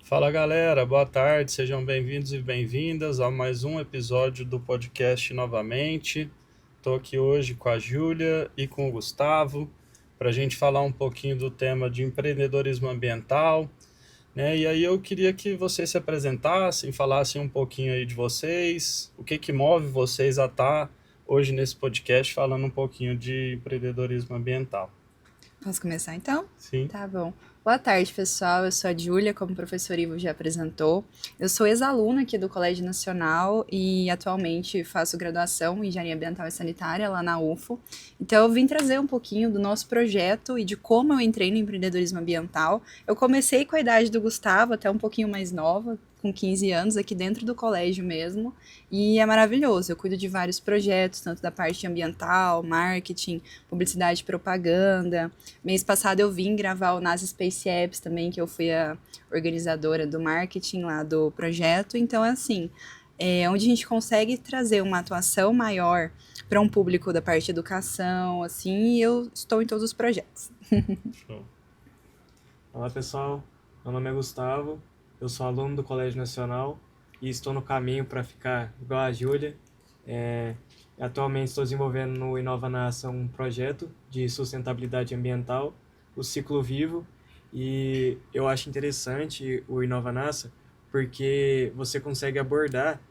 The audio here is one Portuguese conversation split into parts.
Fala galera, boa tarde, sejam bem-vindos e bem-vindas a mais um episódio do podcast novamente. Estou aqui hoje com a Júlia e com o Gustavo para a gente falar um pouquinho do tema de empreendedorismo ambiental, né? E aí eu queria que vocês se apresentassem, falassem um pouquinho aí de vocês, o que que move vocês a estar hoje nesse podcast falando um pouquinho de empreendedorismo ambiental. Posso começar então? Sim. Tá bom. Boa tarde, pessoal. Eu sou a Júlia, como o professor Ivo já apresentou. Eu sou ex-aluna aqui do Colégio Nacional e atualmente faço graduação em Engenharia Ambiental e Sanitária lá na UFO. Então eu vim trazer um pouquinho do nosso projeto e de como eu entrei no empreendedorismo ambiental. Eu comecei com a idade do Gustavo, até um pouquinho mais nova, com 15 anos, aqui dentro do colégio mesmo. E é maravilhoso. Eu cuido de vários projetos, tanto da parte ambiental, marketing, publicidade e propaganda. Mês passado eu vim gravar o NASA Space Apps também, que eu fui a organizadora do marketing lá do projeto. Então, é assim, onde a gente consegue trazer uma atuação maior para um público da parte de educação, assim, e eu estou em todos os projetos. Show. Olá pessoal, meu nome é Gustavo, eu sou aluno do Colégio Nacional e estou no caminho para ficar igual a Júlia. Atualmente estou desenvolvendo no Inova na Ação um projeto de sustentabilidade ambiental, o Ciclo Vivo, e eu acho interessante o Inova NASA porque você consegue abordar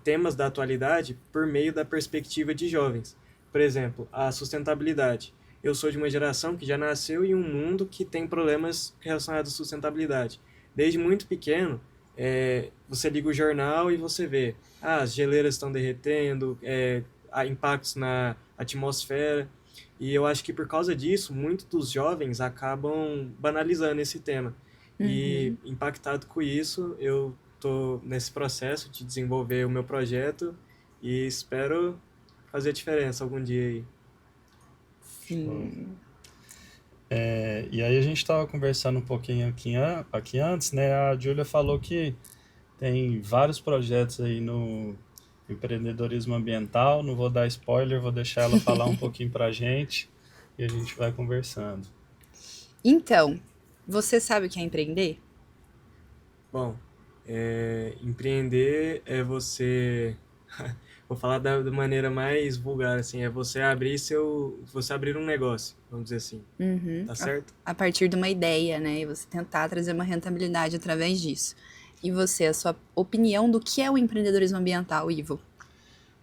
temas da atualidade por meio da perspectiva de jovens. Por exemplo, a sustentabilidade. Eu sou de uma geração que já nasceu em um mundo que tem problemas relacionados à sustentabilidade. Desde muito pequeno, você liga o jornal e você vê as geleiras estão derretendo, há impactos na atmosfera. E eu acho que por causa disso, muitos dos jovens acabam banalizando esse tema. E impactado com isso, eu estou nesse processo de desenvolver o meu projeto e espero fazer diferença algum dia aí. Sim. E aí a gente estava conversando um pouquinho aqui antes, né? A Júlia falou que tem vários projetos aí no empreendedorismo ambiental. Não vou dar spoiler, vou deixar ela falar um pouquinho pra gente e a gente vai conversando. Então, você sabe o que é empreender? Bom, empreender é você. Vou falar da maneira mais vulgar, assim, é você abrir um negócio, vamos dizer assim. Tá certo? A partir de uma ideia, né? E você tentar trazer uma rentabilidade através disso. E você, a sua opinião do que é o empreendedorismo ambiental, Ivo?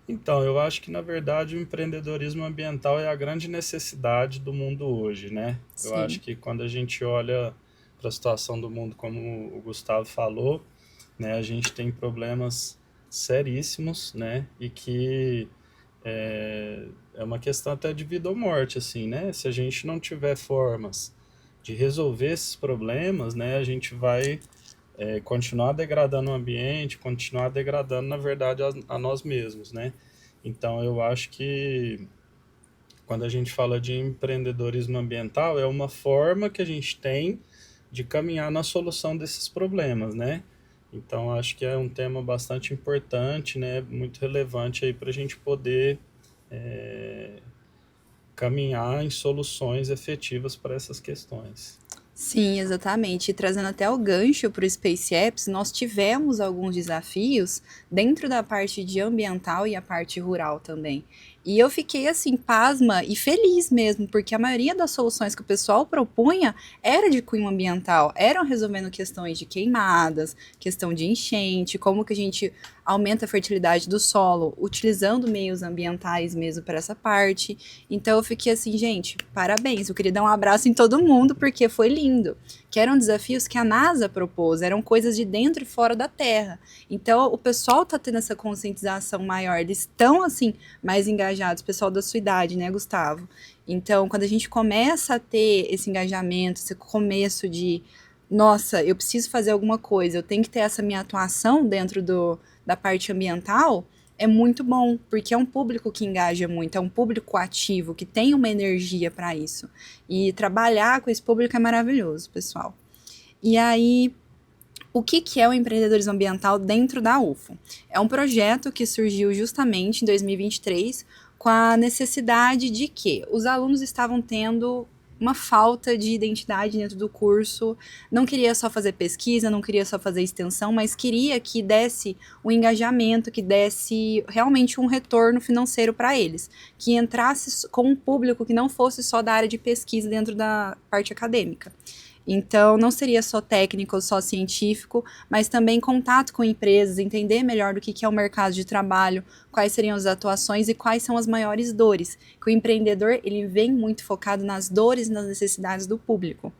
Então, eu acho que na verdade o empreendedorismo ambiental é a grande necessidade do mundo hoje, né? Eu acho Sim. que quando a gente olha para a situação do mundo, como o Gustavo falou, né, a gente tem problemas seríssimos, né? E que é uma questão até de vida ou morte, assim, né? Se a gente não tiver formas de resolver esses problemas, né, a gente vai continuar degradando o ambiente, continuar degradando, na verdade, a nós mesmos, né? Então, eu acho que quando a gente fala de empreendedorismo ambiental, é uma forma que a gente tem de caminhar na solução desses problemas, né? Então, acho que é um tema bastante importante, né? Muito relevante aí para a gente poder caminhar em soluções efetivas para essas questões. Sim, exatamente. E trazendo até o gancho para o Space Apps, nós tivemos alguns desafios dentro da parte de ambiental e a parte rural também. E eu fiquei assim, pasma e feliz mesmo, porque a maioria das soluções que o pessoal propunha era de cunho ambiental, eram resolvendo questões de queimadas, questão de enchente, como que a gente aumenta a fertilidade do solo, utilizando meios ambientais mesmo para essa parte. Então eu fiquei assim, gente, parabéns. Eu queria dar um abraço em todo mundo porque foi lindo. Que eram desafios que a NASA propôs, eram coisas de dentro e fora da Terra. Então o pessoal tá tendo essa conscientização maior, eles estão assim mais engajados, o pessoal da sua idade, né, Gustavo? Então, quando a gente começa a ter esse engajamento, esse começo de nossa, eu preciso fazer alguma coisa, eu tenho que ter essa minha atuação dentro da parte ambiental, é muito bom, porque é um público que engaja muito, é um público ativo, que tem uma energia para isso. E trabalhar com esse público é maravilhoso, pessoal. E aí, o que é o empreendedorismo ambiental dentro da UFO? É um projeto que surgiu justamente em 2023 com a necessidade de que os alunos estavam tendo uma falta de identidade dentro do curso, não queria só fazer pesquisa, não queria só fazer extensão, mas queria que desse um engajamento, que desse realmente um retorno financeiro para eles, que entrasse com um público que não fosse só da área de pesquisa dentro da parte acadêmica. Então, não seria só técnico ou só científico, mas também contato com empresas, entender melhor do que é o mercado de trabalho, quais seriam as atuações e quais são as maiores dores. Que o empreendedor, ele vem muito focado nas dores e nas necessidades do público.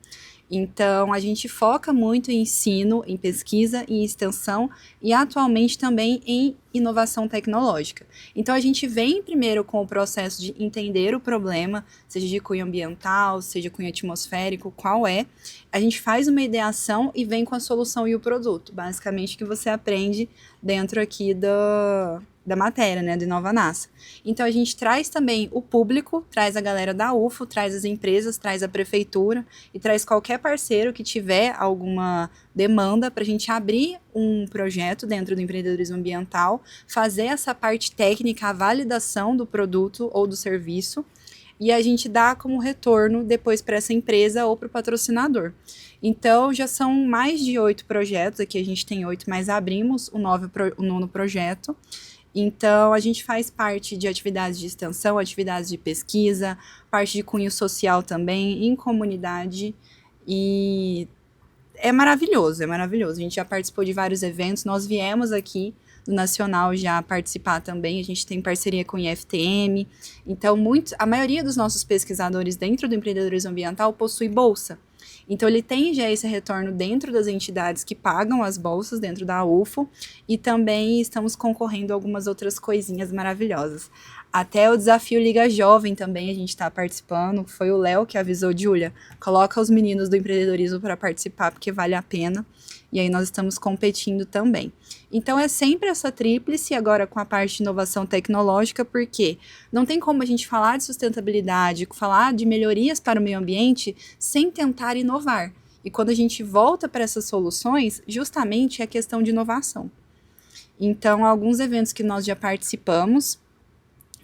Então, a gente foca muito em ensino, em pesquisa, em extensão e atualmente também em inovação tecnológica. Então, a gente vem primeiro com o processo de entender o problema, seja de cunho ambiental, seja cunho atmosférico, qual é. A gente faz uma ideação e vem com a solução e o produto, basicamente que você aprende dentro aqui da matéria, né, do Inova NASA. Então, a gente traz também o público, traz a galera da UFO, traz as empresas, traz a prefeitura e traz qualquer parceiro que tiver alguma demanda para a gente abrir um projeto dentro do empreendedorismo ambiental, fazer essa parte técnica, a validação do produto ou do serviço, e a gente dá como retorno depois para essa empresa ou para o patrocinador. Então, já são mais de 8 projetos, aqui a gente tem 8, mas abrimos o 9º projeto. Então, a gente faz parte de atividades de extensão, atividades de pesquisa, parte de cunho social também, em comunidade, e é maravilhoso, é maravilhoso. A gente já participou de vários eventos, nós viemos aqui do Nacional já participar também, a gente tem parceria com o IFTM, então a maioria dos nossos pesquisadores dentro do empreendedorismo ambiental possui bolsa. Então, ele tem já esse retorno dentro das entidades que pagam as bolsas dentro da UFO e também estamos concorrendo a algumas outras coisinhas maravilhosas. Até o desafio Liga Jovem também a gente está participando. Foi o Léo que avisou, Júlia, coloca os meninos do empreendedorismo para participar porque vale a pena. E aí nós estamos competindo também. Então é sempre essa tríplice agora com a parte de inovação tecnológica, porque não tem como a gente falar de sustentabilidade, falar de melhorias para o meio ambiente sem tentar inovar. E quando a gente volta para essas soluções, justamente é a questão de inovação. Então, alguns eventos que nós já participamos.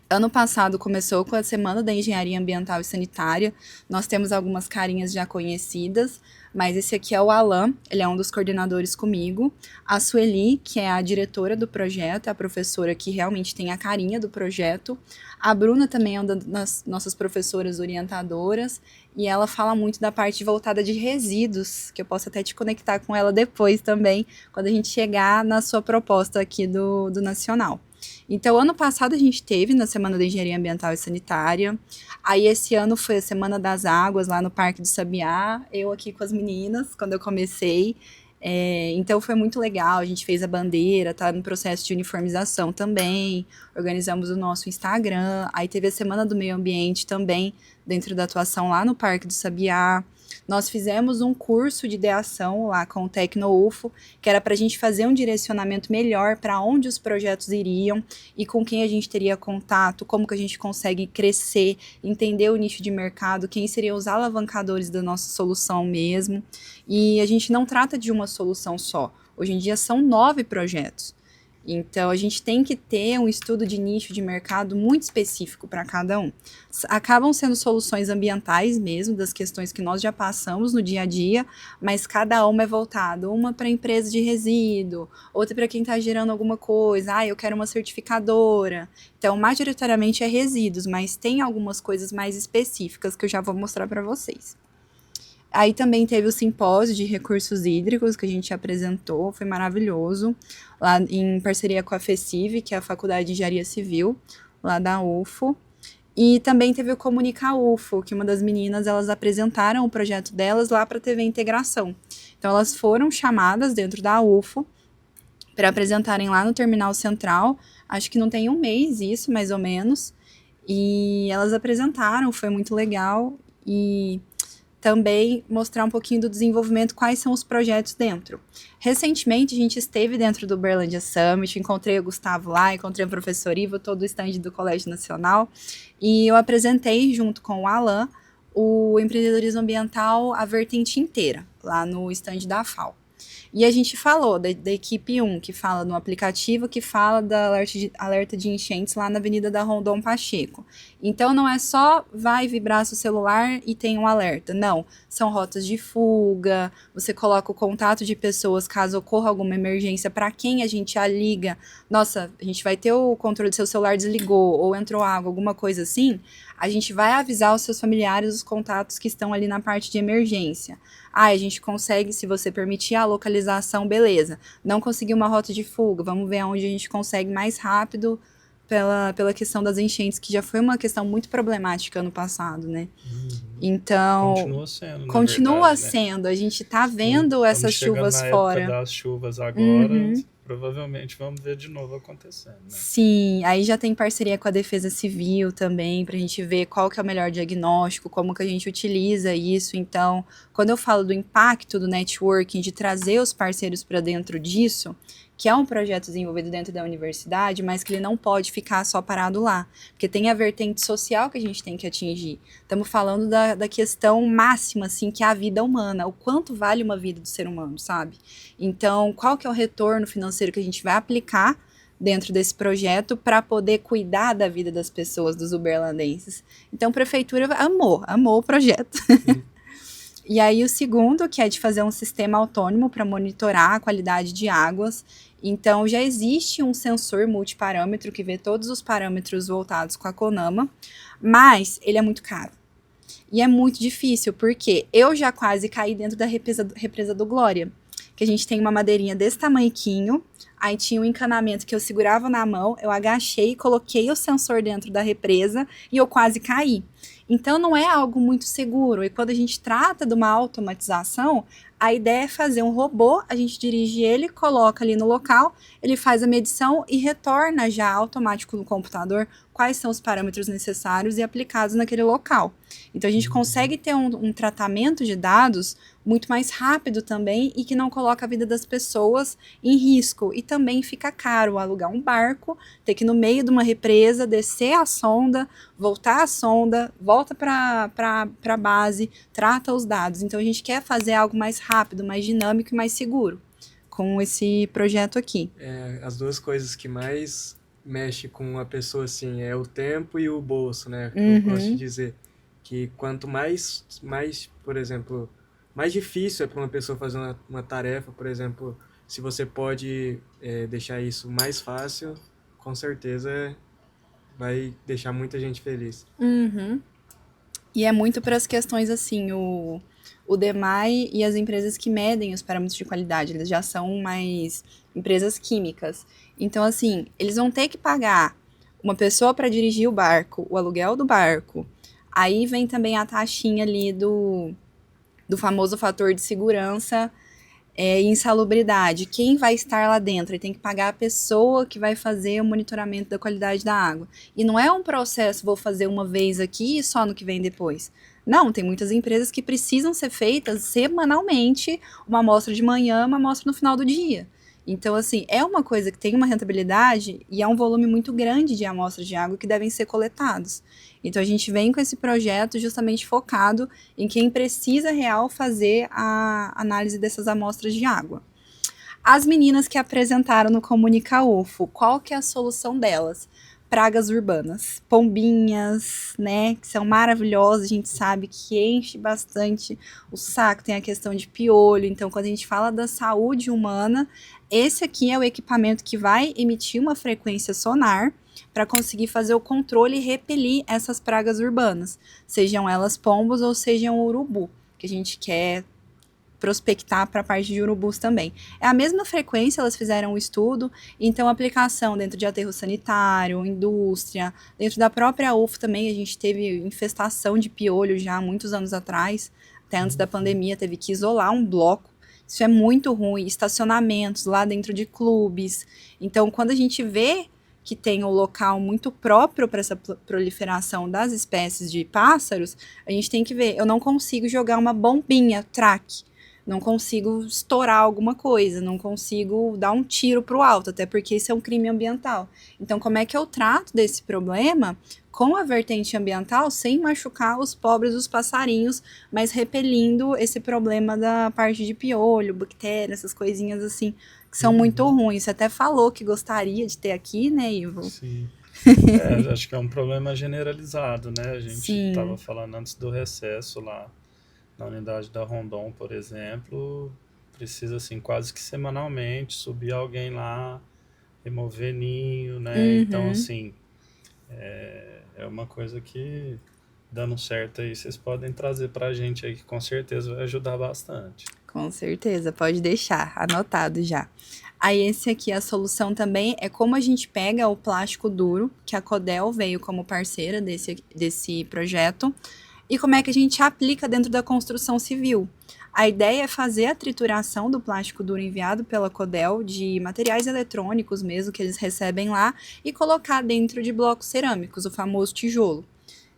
Ano passado começou com a Semana da Engenharia Ambiental e Sanitária. Nós temos algumas carinhas já conhecidas, mas esse aqui é o Alan, ele é um dos coordenadores comigo. A Sueli, que é a diretora do projeto, é a professora que realmente tem a carinha do projeto. A Bruna também é uma das nossas professoras orientadoras, e ela fala muito da parte voltada de resíduos, que eu posso até te conectar com ela depois também, quando a gente chegar na sua proposta aqui do Nacional. Então, ano passado a gente teve na Semana da Engenharia Ambiental e Sanitária. Aí, esse ano foi a Semana das Águas, lá no Parque do Sabiá. Eu aqui com as meninas, quando eu comecei. Então, foi muito legal. A gente fez a bandeira, tá no processo de uniformização também. Organizamos o nosso Instagram. Aí, teve a Semana do Meio Ambiente também, dentro da atuação lá no Parque do Sabiá. Nós fizemos um curso de ideação lá com o TecnoUFO, que era para a gente fazer um direcionamento melhor para onde os projetos iriam e com quem a gente teria contato, como que a gente consegue crescer, entender o nicho de mercado, quem seriam os alavancadores da nossa solução mesmo. E a gente não trata de uma solução só. Hoje em dia são 9 projetos. Então, a gente tem que ter um estudo de nicho de mercado muito específico para cada um. Acabam sendo soluções ambientais mesmo, das questões que nós já passamos no dia a dia, mas cada uma é voltada. Uma para empresa de resíduo, outra para quem está gerando alguma coisa. Eu quero uma certificadora. Então, majoritariamente é resíduos, mas tem algumas coisas mais específicas que eu já vou mostrar para vocês. Aí também teve o simpósio de recursos hídricos que a gente apresentou, foi maravilhoso, lá em parceria com a FECIV, que é a Faculdade de Engenharia Civil, lá da UFO. E também teve o Comunica UFO, que uma das meninas, elas apresentaram o projeto delas lá para a TV Integração. Então, elas foram chamadas dentro da UFO para apresentarem lá no Terminal Central, acho que não tem um mês isso, mais ou menos, e elas apresentaram, foi muito legal, e também mostrar um pouquinho do desenvolvimento, quais são os projetos dentro. Recentemente, a gente esteve dentro do Uberlândia Summit, encontrei o Gustavo lá, encontrei o professor Ivo, todo o stand do Colégio Nacional, e eu apresentei, junto com o Alan, o empreendedorismo ambiental, a vertente inteira, lá no stand da FAO. E a gente falou da equipe 1, que fala no aplicativo, que fala da alerta de enchentes lá na Avenida da Rondon Pacheco. Então, não é só vai vibrar seu celular e tem um alerta. Não, são rotas de fuga, você coloca o contato de pessoas caso ocorra alguma emergência, para quem a gente já liga. Nossa, a gente vai ter o controle do seu celular desligou, ou entrou água, alguma coisa assim. A gente vai avisar os seus familiares, os contatos que estão ali na parte de emergência. A gente consegue, se você permitir a localização, beleza. Não conseguiu uma rota de fuga, vamos ver onde a gente consegue mais rápido pela questão das enchentes, que já foi uma questão muito problemática ano passado, né? Então, Continua sendo, na continua verdade, né? sendo. A gente tá vendo essas chuvas Quando chega na fora. época das chuvas agora, provavelmente vamos ver de novo acontecendo, né? Sim, aí já tem parceria com a Defesa Civil também, pra gente ver qual que é o melhor diagnóstico, como que a gente utiliza isso. Então, quando eu falo do impacto do networking, de trazer os parceiros para dentro disso, que é um projeto desenvolvido dentro da universidade, mas que ele não pode ficar só parado lá, porque tem a vertente social que a gente tem que atingir. Estamos falando da questão máxima, assim, que é a vida humana, o quanto vale uma vida do ser humano, sabe? Então, qual que é o retorno financeiro que a gente vai aplicar dentro desse projeto para poder cuidar da vida das pessoas, dos uberlandenses? Então, a prefeitura amou o projeto. E aí, o segundo, que é de fazer um sistema autônomo para monitorar a qualidade de águas. Então, já existe um sensor multiparâmetro que vê todos os parâmetros voltados com a CONAMA, mas ele é muito caro. E é muito difícil, porque eu já quase caí dentro da represa do Glória, que a gente tem uma madeirinha desse tamanhiquinho, aí tinha um encanamento que eu segurava na mão, eu agachei, coloquei o sensor dentro da represa e eu quase caí. Então, não é algo muito seguro. E quando a gente trata de uma automatização, a ideia é fazer um robô, a gente dirige ele, coloca ali no local, ele faz a medição e retorna já automático no computador quais são os parâmetros necessários e aplicados naquele local. Então, a gente consegue ter um tratamento de dados muito mais rápido também e que não coloca a vida das pessoas em risco. E também fica caro alugar um barco, ter que ir no meio de uma represa, descer a sonda, voltar a sonda, volta para a base, trata os dados. Então, a gente quer fazer algo mais rápido, mais dinâmico e mais seguro com esse projeto aqui. As duas coisas que mais mexe com a pessoa, assim, é o tempo e o bolso, né? Eu gosto de dizer que quanto mais, por exemplo, mais difícil é para uma pessoa fazer uma tarefa, por exemplo, se você pode deixar isso mais fácil, com certeza vai deixar muita gente feliz. E é muito para as questões assim, o DEMAI e as empresas que medem os parâmetros de qualidade, eles já são mais empresas químicas. Então, assim, eles vão ter que pagar uma pessoa para dirigir o barco, o aluguel do barco. Aí vem também a taxinha ali do famoso fator de segurança e insalubridade. Quem vai estar lá dentro? Ele tem que pagar a pessoa que vai fazer o monitoramento da qualidade da água. E não é um processo, vou fazer uma vez aqui e só no que vem depois. Não, tem muitas empresas que precisam ser feitas semanalmente, uma amostra de manhã, uma amostra no final do dia. Então, assim, é uma coisa que tem uma rentabilidade e é um volume muito grande de amostras de água que devem ser coletados. Então, a gente vem com esse projeto justamente focado em quem precisa real fazer a análise dessas amostras de água. As meninas que apresentaram no Comunica UFO, qual que é a solução delas? Pragas urbanas, pombinhas, né, que são maravilhosas, a gente sabe que enche bastante o saco, tem a questão de piolho. Então, quando a gente fala da saúde humana, esse aqui é o equipamento que vai emitir uma frequência sonar para conseguir fazer o controle e repelir essas pragas urbanas, sejam elas pombos ou sejam urubu, que a gente quer prospectar para a parte de urubus também. É a mesma frequência, elas fizeram um estudo, então aplicação dentro de aterro sanitário, indústria, dentro da própria UFO também, a gente teve infestação de piolho já há muitos anos atrás, até antes da pandemia, teve que isolar um bloco. Isso é muito ruim, estacionamentos lá dentro de clubes. Então, quando a gente vê que tem um local muito próprio para essa proliferação das espécies de pássaros, a gente tem que ver, eu não consigo jogar uma bombinha, track, não consigo estourar alguma coisa, não consigo dar um tiro pro alto, até porque isso é um crime ambiental. Então, como é que eu trato desse problema com a vertente ambiental sem machucar os pobres dos passarinhos, mas repelindo esse problema da parte de piolho, bactéria, essas coisinhas assim, que são muito ruins. Você até falou que gostaria de ter aqui, né, Ivo? Sim. Acho que é um problema generalizado, né? A gente estava Sim, falando antes do recesso lá na unidade da Rondon, por exemplo, precisa assim quase que semanalmente subir alguém lá, remover ninho, né? Então, uhum, assim, é uma coisa que dando certo aí, vocês podem trazer pra gente aí, que com certeza vai ajudar bastante. com certeza, pode deixar, anotado já. Aí esse aqui, a solução também é como a gente pega o plástico duro, que a Codel veio como parceira desse projeto, e como é que a gente aplica dentro da construção civil. A ideia é fazer a trituração do plástico duro enviado pela Codel, de materiais eletrônicos mesmo, que eles recebem lá, e colocar dentro de blocos cerâmicos, o famoso tijolo.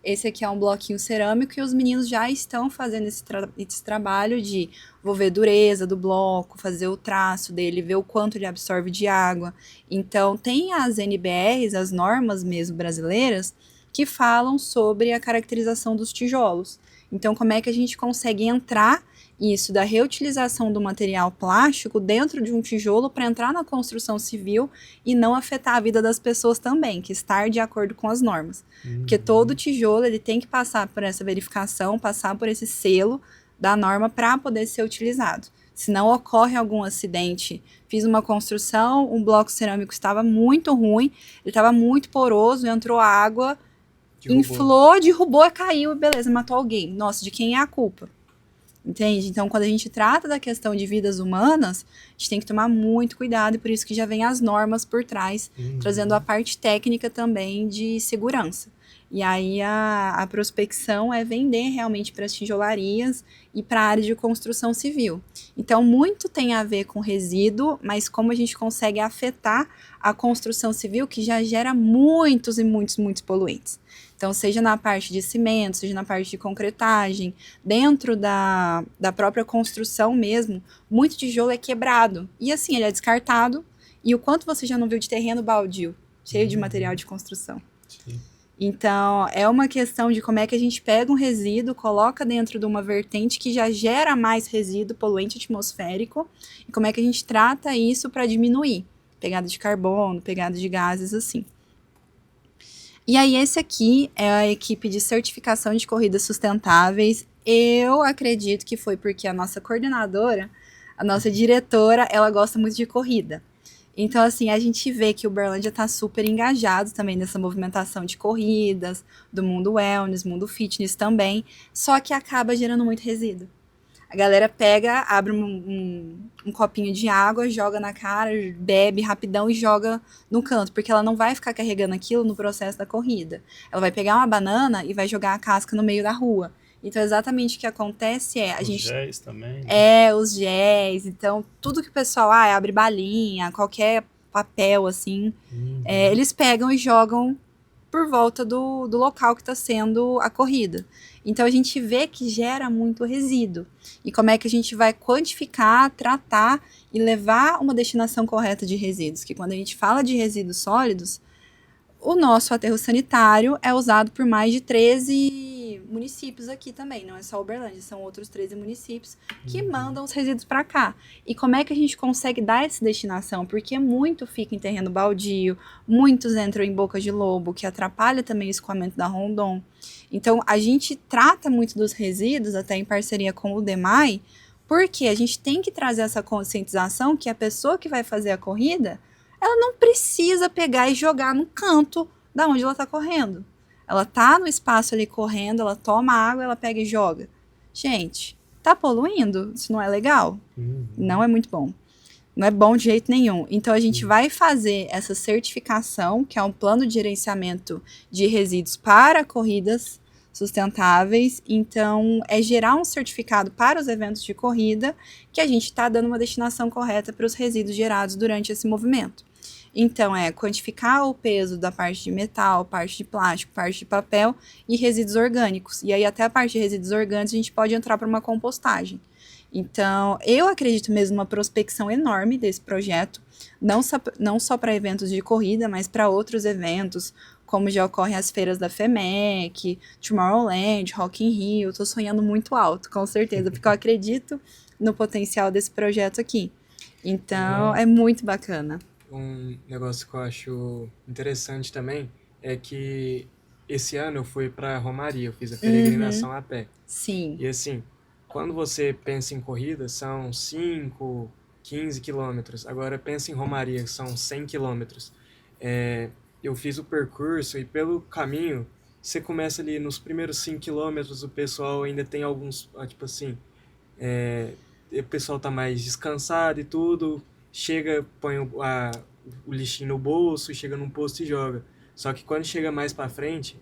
Esse aqui é um bloquinho cerâmico e os meninos já estão fazendo esse trabalho de vou ver a dureza do bloco, fazer o traço dele, ver o quanto ele absorve de água. Então, tem as NBRs, as normas mesmo brasileiras, que falam sobre a caracterização dos tijolos. Então, como é que a gente consegue entrar isso da reutilização do material plástico dentro de um tijolo para entrar na construção civil e não afetar a vida das pessoas também, que estar de acordo com as normas. Porque todo Uhum. tijolo ele tem que passar por essa verificação, passar por esse selo da norma para poder ser utilizado. Se não ocorre algum acidente, fiz uma construção, um bloco cerâmico estava muito ruim, ele estava muito poroso, entrou água, Derrubou. inflou, derrubou, caiu, beleza, matou alguém. Nossa, de quem é a culpa? Entende? Então, quando a gente trata da questão de vidas humanas, a gente tem que tomar muito cuidado e por isso que já vem as normas por trás, trazendo a Uhum. parte técnica também de segurança. E aí a prospecção é vender realmente para as tijolarias e para a área de construção civil. Então, muito tem a ver com resíduo, mas como a gente consegue afetar a construção civil que já gera muitos e muitos poluentes. Então, seja na parte de cimento, seja na parte de concretagem, dentro da própria construção mesmo, muito tijolo é quebrado. E assim, ele é descartado. E o quanto você já não viu de terreno baldio, cheio de material Uhum. de construção. Sim. Então, é uma questão de como é que a gente pega um resíduo, coloca dentro de uma vertente que já gera mais resíduo poluente atmosférico, e como é que a gente trata isso para diminuir pegada de carbono, pegada de gases, assim. E aí, esse aqui é a equipe de certificação de corridas sustentáveis. Eu acredito que foi porque a nossa coordenadora, a nossa diretora, ela gosta muito de corrida. Então, assim, a gente vê que o Uberlândia está super engajado também nessa movimentação de corridas, do mundo wellness, mundo fitness também, só que acaba gerando muito resíduo. A galera pega, abre um copinho de água, joga na cara, bebe rapidão e joga no canto, porque ela não vai ficar carregando aquilo no processo da corrida. Ela vai pegar uma banana e vai jogar a casca no meio da rua. Então, exatamente o que acontece é, a Os gente géis também, né? os géis, então, tudo que o pessoal, abre balinha, qualquer papel, assim, Uhum. eles pegam e jogam por volta do local que está sendo a corrida. Então a gente vê que gera muito resíduo. E como é que a gente vai quantificar, tratar e levar uma destinação correta de resíduos? Que quando a gente fala de resíduos sólidos, o nosso aterro sanitário é usado por mais de 13 municípios aqui também, não é só Uberlândia, são outros 13 municípios que Uhum. mandam os resíduos para cá. E como é que a gente consegue dar essa destinação? Porque muito fica em terreno baldio, muitos entram em boca de lobo, que atrapalha também o escoamento da Rondon. Então, a gente trata muito dos resíduos, até em parceria com o DEMAI, porque a gente tem que trazer essa conscientização que a pessoa que vai fazer a corrida ela não precisa pegar e jogar no canto da onde ela tá correndo. Ela tá no espaço ali correndo, ela toma água, ela pega e joga. Gente, tá poluindo? Isso não é legal? Não Uhum. é muito bom. Não é bom de jeito nenhum. Então a gente Sim. vai fazer essa certificação, que é um plano de gerenciamento de resíduos para corridas sustentáveis. Então, é gerar um certificado para os eventos de corrida que a gente está dando uma destinação correta para os resíduos gerados durante esse movimento. Então, é quantificar o peso da parte de metal, parte de plástico, parte de papel e resíduos orgânicos. E aí, até a parte de resíduos orgânicos, a gente pode entrar para uma compostagem. Então, eu acredito mesmo numa prospecção enorme desse projeto, não só para eventos de corrida, mas para outros eventos, como já ocorrem as feiras da FEMEC, Tomorrowland, Rock in Rio. Tô sonhando muito alto, com certeza, porque eu acredito no potencial desse projeto aqui. Então, Legal. é muito bacana. Um negócio que eu acho interessante também é que esse ano eu fui para Romaria, eu fiz a peregrinação a pé. Sim. E assim, quando você pensa em corrida, são 5, 15 quilômetros. Agora pensa em Romaria, que são 100 quilômetros. Eu fiz o percurso e pelo caminho, você começa ali nos primeiros 5 quilômetros, o pessoal ainda tem alguns, tipo assim, é, o pessoal tá mais descansado e tudo, chega, põe o lixinho no bolso, chega num posto e joga. Só que quando chega mais pra frente,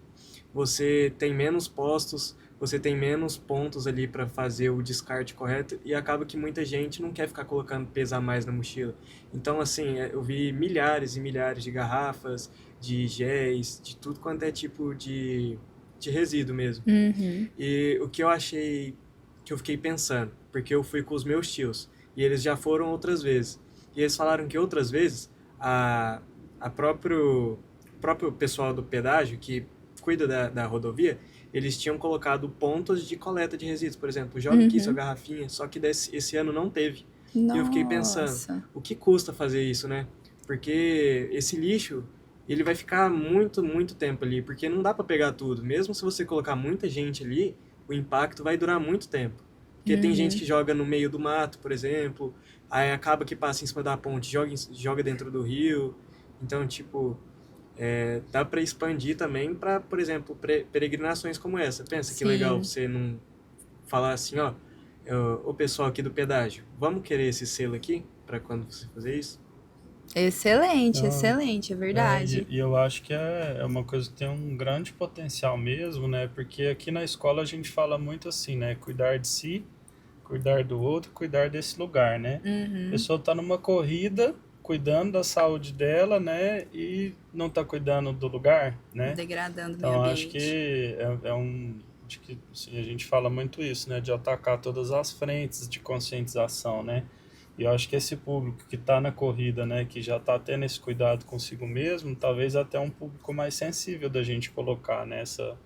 você tem menos postos, você tem menos pontos ali para fazer o descarte correto e acaba que muita gente não quer ficar colocando peso a mais na mochila. Então, assim, eu vi milhares e milhares de garrafas, de géis, de tudo quanto é tipo de resíduo mesmo. Uhum. E o que eu achei, que eu fiquei pensando, porque eu fui com os meus tios e eles já foram outras vezes. E eles falaram que outras vezes a próprio pessoal do pedágio que cuida da rodovia, eles tinham colocado pontos de coleta de resíduos, por exemplo, joga aqui sua Uhum. garrafinha, só que esse ano não teve. E eu fiquei pensando, Nossa. o que custa fazer isso, né? Porque esse lixo, ele vai ficar muito, muito tempo ali, porque não dá para pegar tudo. Mesmo se você colocar muita gente ali, o impacto vai durar muito tempo. Porque tem gente Uhum. que joga no meio do mato, por exemplo, aí acaba que passa em cima da ponte, joga dentro do rio. Então, tipo, dá para expandir também para, por exemplo, peregrinações como essa. Pensa que legal Sim. você não falar assim, ó, o pessoal aqui do pedágio, vamos querer esse selo aqui para quando você fazer isso? Excelente, Então, excelente, é verdade. e eu acho que é uma coisa que tem um grande potencial mesmo, né? Porque aqui na escola a gente fala muito assim, né? Cuidar de si, cuidar do outro, cuidar desse lugar, né? A Uhum. pessoa tá numa corrida, cuidando da saúde dela, né? E não tá cuidando do lugar, né? Degradando o meio Então, acho ambiente. que acho que assim, a gente fala muito isso, né? De atacar todas as frentes de conscientização, né? E eu acho que esse público que está na corrida, né? Que já está tendo esse cuidado consigo mesmo, talvez até um público mais sensível da gente colocar nessa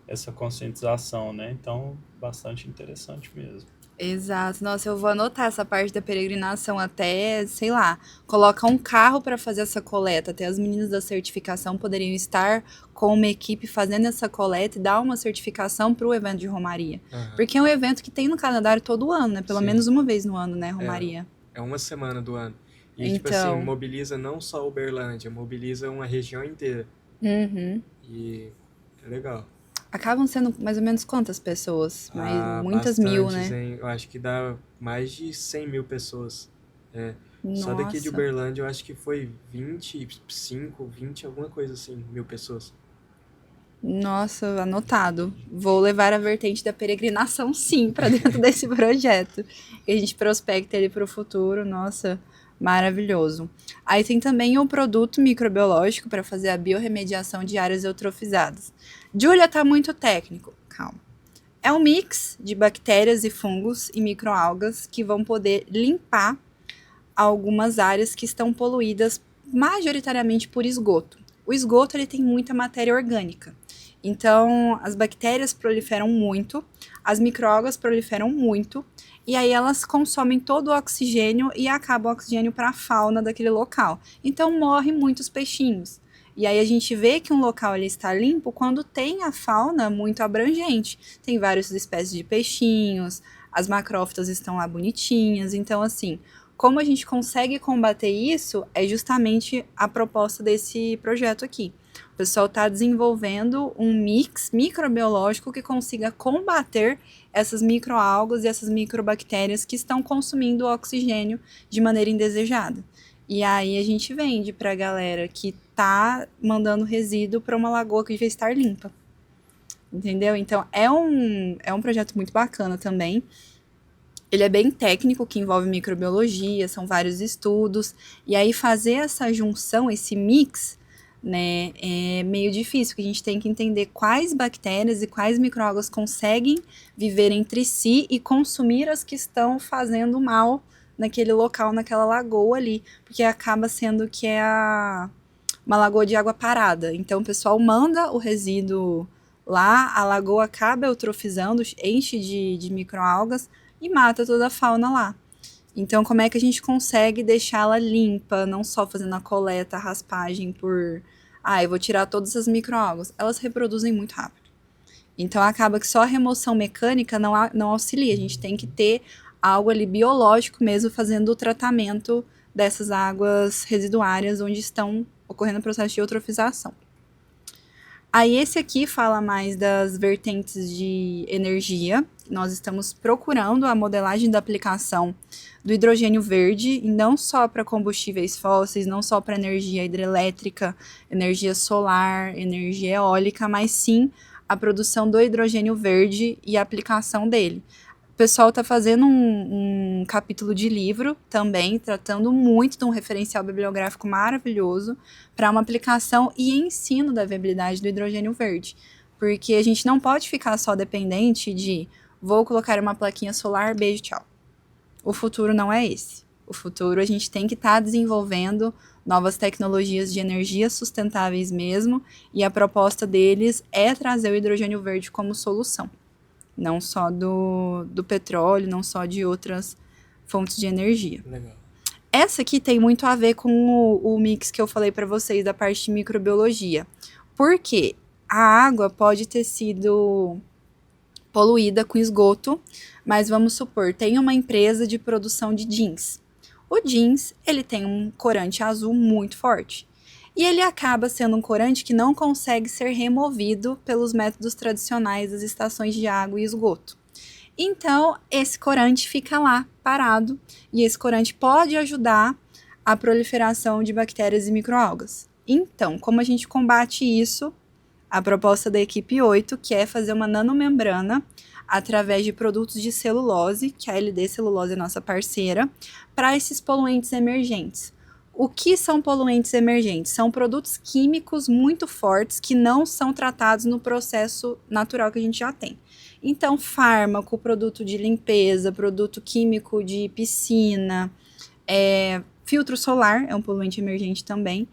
essa conscientização, né? Então, bastante interessante mesmo. Exato. Nossa, eu vou anotar essa parte da peregrinação até, sei lá, colocar um carro para fazer essa coleta. Até as meninas da certificação poderiam estar com uma equipe fazendo essa coleta e dar uma certificação para o evento de Romaria. Aham. Porque é um evento que tem no calendário todo ano, né? Pelo Sim, menos uma vez no ano, né, é, Romaria? é uma semana do ano. E, tipo assim, Então, mobiliza não só Uberlândia, mobiliza uma região inteira. uhum. E é legal. Acabam sendo mais ou menos quantas pessoas? Mais, Ah, muitas mil, bastantes, né? hein? Eu acho que dá mais de 100 mil pessoas. É. Só daqui de Nossa. Uberlândia eu acho que foi 25, 20, alguma coisa assim, mil pessoas. Nossa, anotado. Vou levar a vertente da peregrinação, sim, para dentro desse projeto. Que a gente prospecta ele para o futuro. Nossa, maravilhoso. Aí tem também o produto microbiológico para fazer a biorremediação de áreas eutrofizadas. Júlia, tá muito técnico. Calma. É um mix de bactérias e fungos e microalgas que vão poder limpar algumas áreas que estão poluídas majoritariamente por esgoto. O esgoto ele tem muita matéria orgânica. Então, as bactérias proliferam muito, as microalgas proliferam muito, e aí elas consomem todo o oxigênio e acabam o oxigênio para a fauna daquele local. Então, morrem muitos peixinhos. E aí a gente vê que um local ele está limpo quando tem a fauna muito abrangente. Tem várias espécies de peixinhos, as macrófitas estão lá bonitinhas. Então, assim, como a gente consegue combater isso é justamente a proposta desse projeto aqui. O pessoal está desenvolvendo um mix microbiológico que consiga combater essas microalgas e essas microbactérias que estão consumindo o oxigênio de maneira indesejada. E aí a gente vende para a galera que tá mandando resíduo para uma lagoa que devia estar limpa. Entendeu? Então é um projeto muito bacana também. Ele é bem técnico, que envolve microbiologia, são vários estudos. E aí fazer essa junção, esse mix, né, é meio difícil, porque a gente tem que entender quais bactérias e quais micro-algas conseguem viver entre si e consumir as que estão fazendo mal naquele local, naquela lagoa ali, porque acaba sendo que é uma lagoa de água parada. Então o pessoal manda o resíduo lá, a lagoa acaba eutrofizando, enche de micro-algas e mata toda a fauna lá. Então, como é que a gente consegue deixá-la limpa, não só fazendo a coleta, a raspagem por... eu vou tirar todas as micro-algas. Elas reproduzem muito rápido. Então, acaba que só a remoção mecânica não auxilia. A gente tem que ter algo ali biológico mesmo, fazendo o tratamento dessas águas residuárias onde estão ocorrendo o processo de eutrofização. Aí esse aqui fala mais das vertentes de energia. Nós estamos procurando a modelagem da aplicação do hidrogênio verde, e não só para combustíveis fósseis, não só para energia hidrelétrica, energia solar, energia eólica, mas sim a produção do hidrogênio verde e a aplicação dele. O pessoal está fazendo um capítulo de livro também, tratando muito de um referencial bibliográfico maravilhoso para uma aplicação e ensino da viabilidade do hidrogênio verde. Porque a gente não pode ficar só dependente de vou colocar uma plaquinha solar, beijo, tchau. O futuro não é esse. O futuro a gente tem que estar desenvolvendo novas tecnologias de energia sustentáveis mesmo, e a proposta deles é trazer o hidrogênio verde como solução. Não só do petróleo, não só de outras fontes de energia. Legal. Essa aqui tem muito a ver com o mix que eu falei para vocês da parte de microbiologia. Porque a água pode ter sido poluída com esgoto, mas vamos supor, tem uma empresa de produção de jeans. O jeans, ele tem um corante azul muito forte. E ele acaba sendo um corante que não consegue ser removido pelos métodos tradicionais das estações de água e esgoto. Então, esse corante fica lá, parado, e esse corante pode ajudar a proliferação de bactérias e micro-algas. Então, como a gente combate isso? A proposta da equipe 8, que é fazer uma nanomembrana através de produtos de celulose, que a LD Celulose é nossa parceira, para esses poluentes emergentes. O que são poluentes emergentes? São produtos químicos muito fortes que não são tratados no processo natural que a gente já tem. Então, fármaco, produto de limpeza, produto químico de piscina, filtro solar é um poluente emergente também.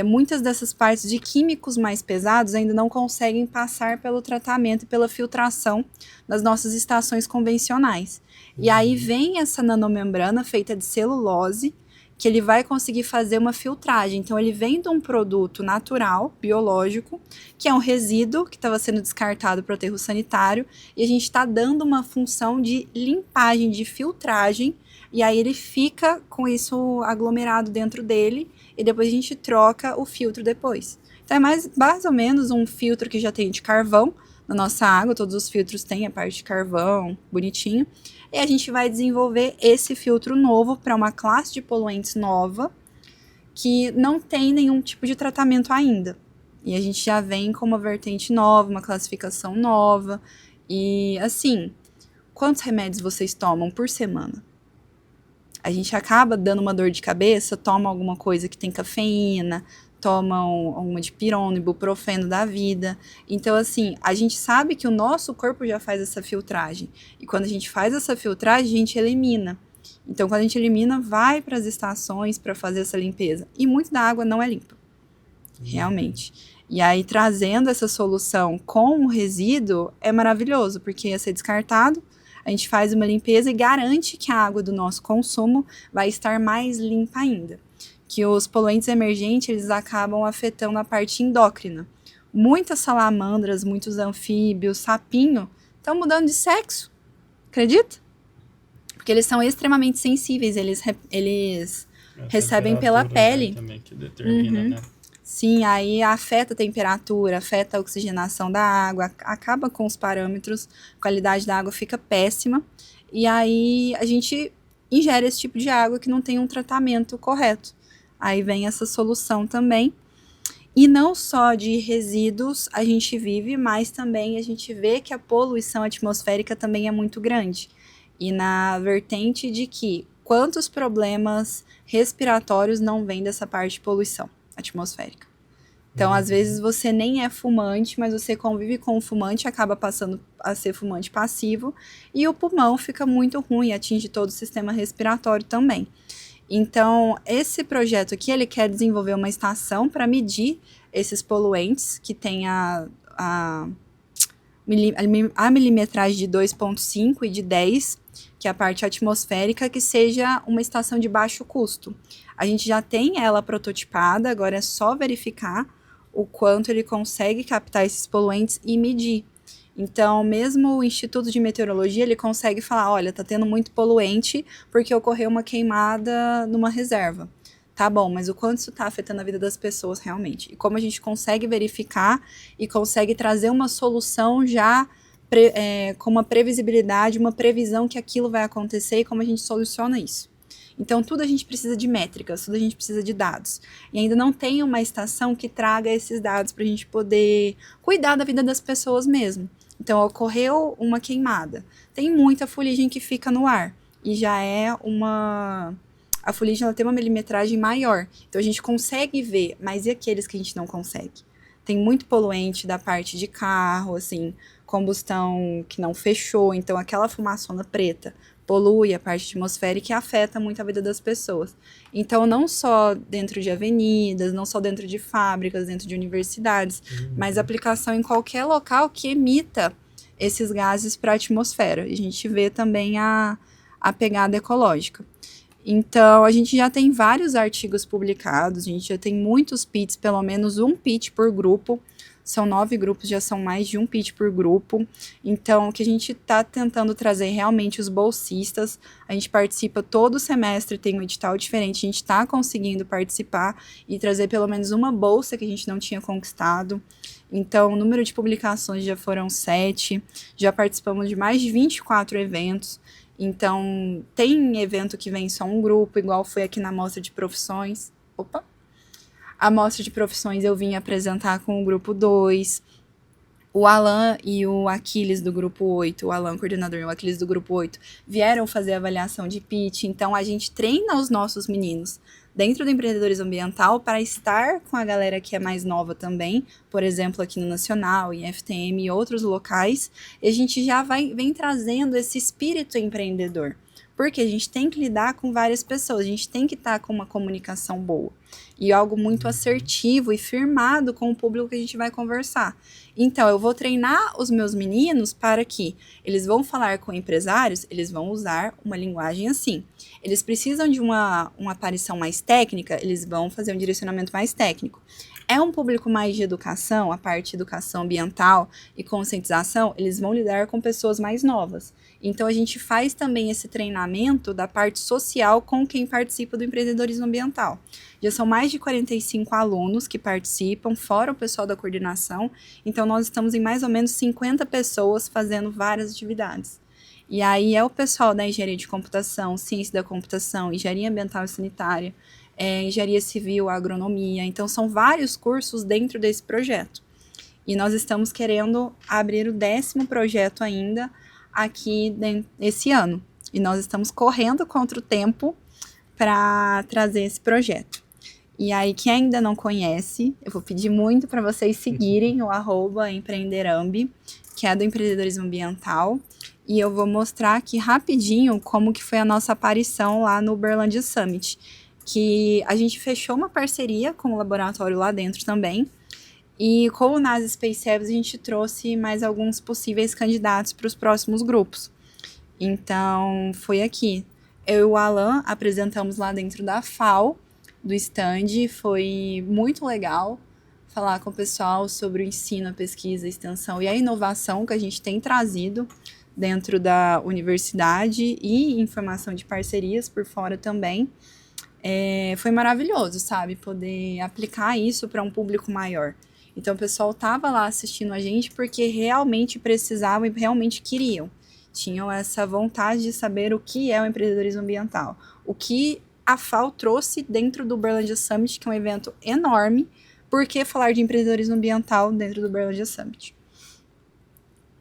Muitas dessas partes de químicos mais pesados ainda não conseguem passar pelo tratamento e pela filtração das nossas estações convencionais. E aí vem essa nanomembrana feita de celulose, que ele vai conseguir fazer uma filtragem. Então, ele vem de um produto natural, biológico, que é um resíduo que estava sendo descartado para o aterro sanitário, e a gente está dando uma função de limpagem, de filtragem, e aí ele fica com isso aglomerado dentro dele, e depois a gente troca o filtro depois. Então, é mais ou menos um filtro que já tem de carvão na nossa água, todos os filtros têm a parte de carvão, bonitinho, e a gente vai desenvolver esse filtro novo para uma classe de poluentes nova, que não tem nenhum tipo de tratamento ainda. E a gente já vem com uma vertente nova, uma classificação nova. E, assim, quantos remédios vocês tomam por semana? A gente acaba dando uma dor de cabeça, toma alguma coisa que tem cafeína, toma uma dipirona, ibuprofeno da vida. Então, assim, a gente sabe que o nosso corpo já faz essa filtragem. E quando a gente faz essa filtragem, a gente elimina. Então, quando a gente elimina, vai para as estações para fazer essa limpeza. E muito da água não é limpa, realmente. E aí, trazendo essa solução com o resíduo, é maravilhoso, porque ia ser descartado, a gente faz uma limpeza e garante que a água do nosso consumo vai estar mais limpa ainda. Que os poluentes emergentes, eles acabam afetando a parte endócrina. Muitas salamandras, muitos anfíbios, sapinho, estão mudando de sexo. Acredita? Porque eles são extremamente sensíveis, eles recebem pela pele. Também que determina, né? Sim, aí afeta a temperatura, afeta a oxigenação da água, acaba com os parâmetros, a qualidade da água fica péssima. E aí a gente ingere esse tipo de água que não tem um tratamento correto. Aí vem essa solução também. E não só de resíduos a gente vive, mas também a gente vê que a poluição atmosférica também é muito grande. E na vertente de que quantos problemas respiratórios não vêm dessa parte de poluição atmosférica. Então, às vezes, você nem é fumante, mas você convive com o fumante, acaba passando a ser fumante passivo, e o pulmão fica muito ruim, atinge todo o sistema respiratório também. Então, esse projeto aqui, ele quer desenvolver uma estação para medir esses poluentes, que tem a milimetragem de 2,5 e de 10, que é a parte atmosférica, que seja uma estação de baixo custo. A gente já tem ela prototipada, agora é só verificar o quanto ele consegue captar esses poluentes e medir. Então, mesmo o Instituto de Meteorologia, ele consegue falar, olha, tá tendo muito poluente porque ocorreu uma queimada numa reserva. Tá bom, mas o quanto isso tá afetando a vida das pessoas realmente? E como a gente consegue verificar e consegue trazer uma solução já com uma previsibilidade, uma previsão que aquilo vai acontecer e como a gente soluciona isso. Então, tudo a gente precisa de métricas, tudo a gente precisa de dados. E ainda não tem uma estação que traga esses dados para a gente poder cuidar da vida das pessoas mesmo. Então, ocorreu uma queimada. Tem muita fuligem que fica no ar. E já é uma... A fuligem ela tem uma milimetragem maior. Então, a gente consegue ver, mas e aqueles que a gente não consegue? Tem muito poluente da parte de carro, assim, combustão que não fechou. Então, aquela fumaçona preta polui a parte atmosférica e afeta muito a vida das pessoas. Então, não só dentro de avenidas, não só dentro de fábricas, dentro de universidades, mas aplicação em qualquer local que emita esses gases para a atmosfera. A gente vê também a pegada ecológica. Então, a gente já tem vários artigos publicados, a gente já tem muitos PITs, pelo menos um PIT por grupo. São 9 grupos, já são mais de um pitch por grupo. Então, o que a gente está tentando trazer realmente os bolsistas. A gente participa todo semestre, tem um edital diferente. A gente está conseguindo participar e trazer pelo menos uma bolsa que a gente não tinha conquistado. Então, o número de publicações já foram 7. Já participamos de mais de 24 eventos. Então, tem evento que vem só um grupo, igual foi aqui na Mostra de Profissões. A Mostra de Profissões eu vim apresentar com o grupo 2. O Alan e o Aquiles do grupo 8, o Alan coordenador e o Aquiles do grupo 8, vieram fazer avaliação de pitch. Então, a gente treina os nossos meninos dentro do empreendedorismo ambiental para estar com a galera que é mais nova também, por exemplo, aqui no Nacional, em FTM e outros locais. E a gente já vem trazendo esse espírito empreendedor. Porque a gente tem que lidar com várias pessoas, a gente tem que estar com uma comunicação boa. E algo muito assertivo e firmado com o público que a gente vai conversar. Então, eu vou treinar os meus meninos para que eles vão falar com empresários, eles vão usar uma linguagem assim. Eles precisam de uma aparição mais técnica, eles vão fazer um direcionamento mais técnico. É um público mais de educação, a parte de educação ambiental e conscientização, eles vão lidar com pessoas mais novas. Então, a gente faz também esse treinamento da parte social com quem participa do empreendedorismo ambiental. Já são mais de 45 alunos que participam, fora o pessoal da coordenação. Então, nós estamos em mais ou menos 50 pessoas fazendo várias atividades. E aí é o pessoal da engenharia de computação, ciência da computação, engenharia ambiental e sanitária, engenharia civil, agronomia. Então, são vários cursos dentro desse projeto. E nós estamos querendo abrir o 10º projeto ainda aqui esse ano. E nós estamos correndo contra o tempo para trazer esse projeto. E aí, quem ainda não conhece, eu vou pedir muito para vocês seguirem o @empreenderambi, que é do empreendedorismo ambiental. E eu vou mostrar aqui rapidinho como que foi a nossa aparição lá no Uberlândia Summit. Que a gente fechou uma parceria com o laboratório lá dentro também. E com o NASA Space Labs, a gente trouxe mais alguns possíveis candidatos para os próximos grupos. Então, foi aqui. Eu e o Alan apresentamos lá dentro da FAO, do stand. Foi muito legal falar com o pessoal sobre o ensino, a pesquisa, a extensão e a inovação que a gente tem trazido dentro da universidade e informação de parcerias por fora também. Foi maravilhoso, sabe? Poder aplicar isso para um público maior. Então, o pessoal estava lá assistindo a gente porque realmente precisavam e realmente queriam. Tinham essa vontade de saber o que é o empreendedorismo ambiental. O que a FAO trouxe dentro do Uberlândia Summit, que é um evento enorme. Por que falar de empreendedorismo ambiental dentro do Uberlândia Summit?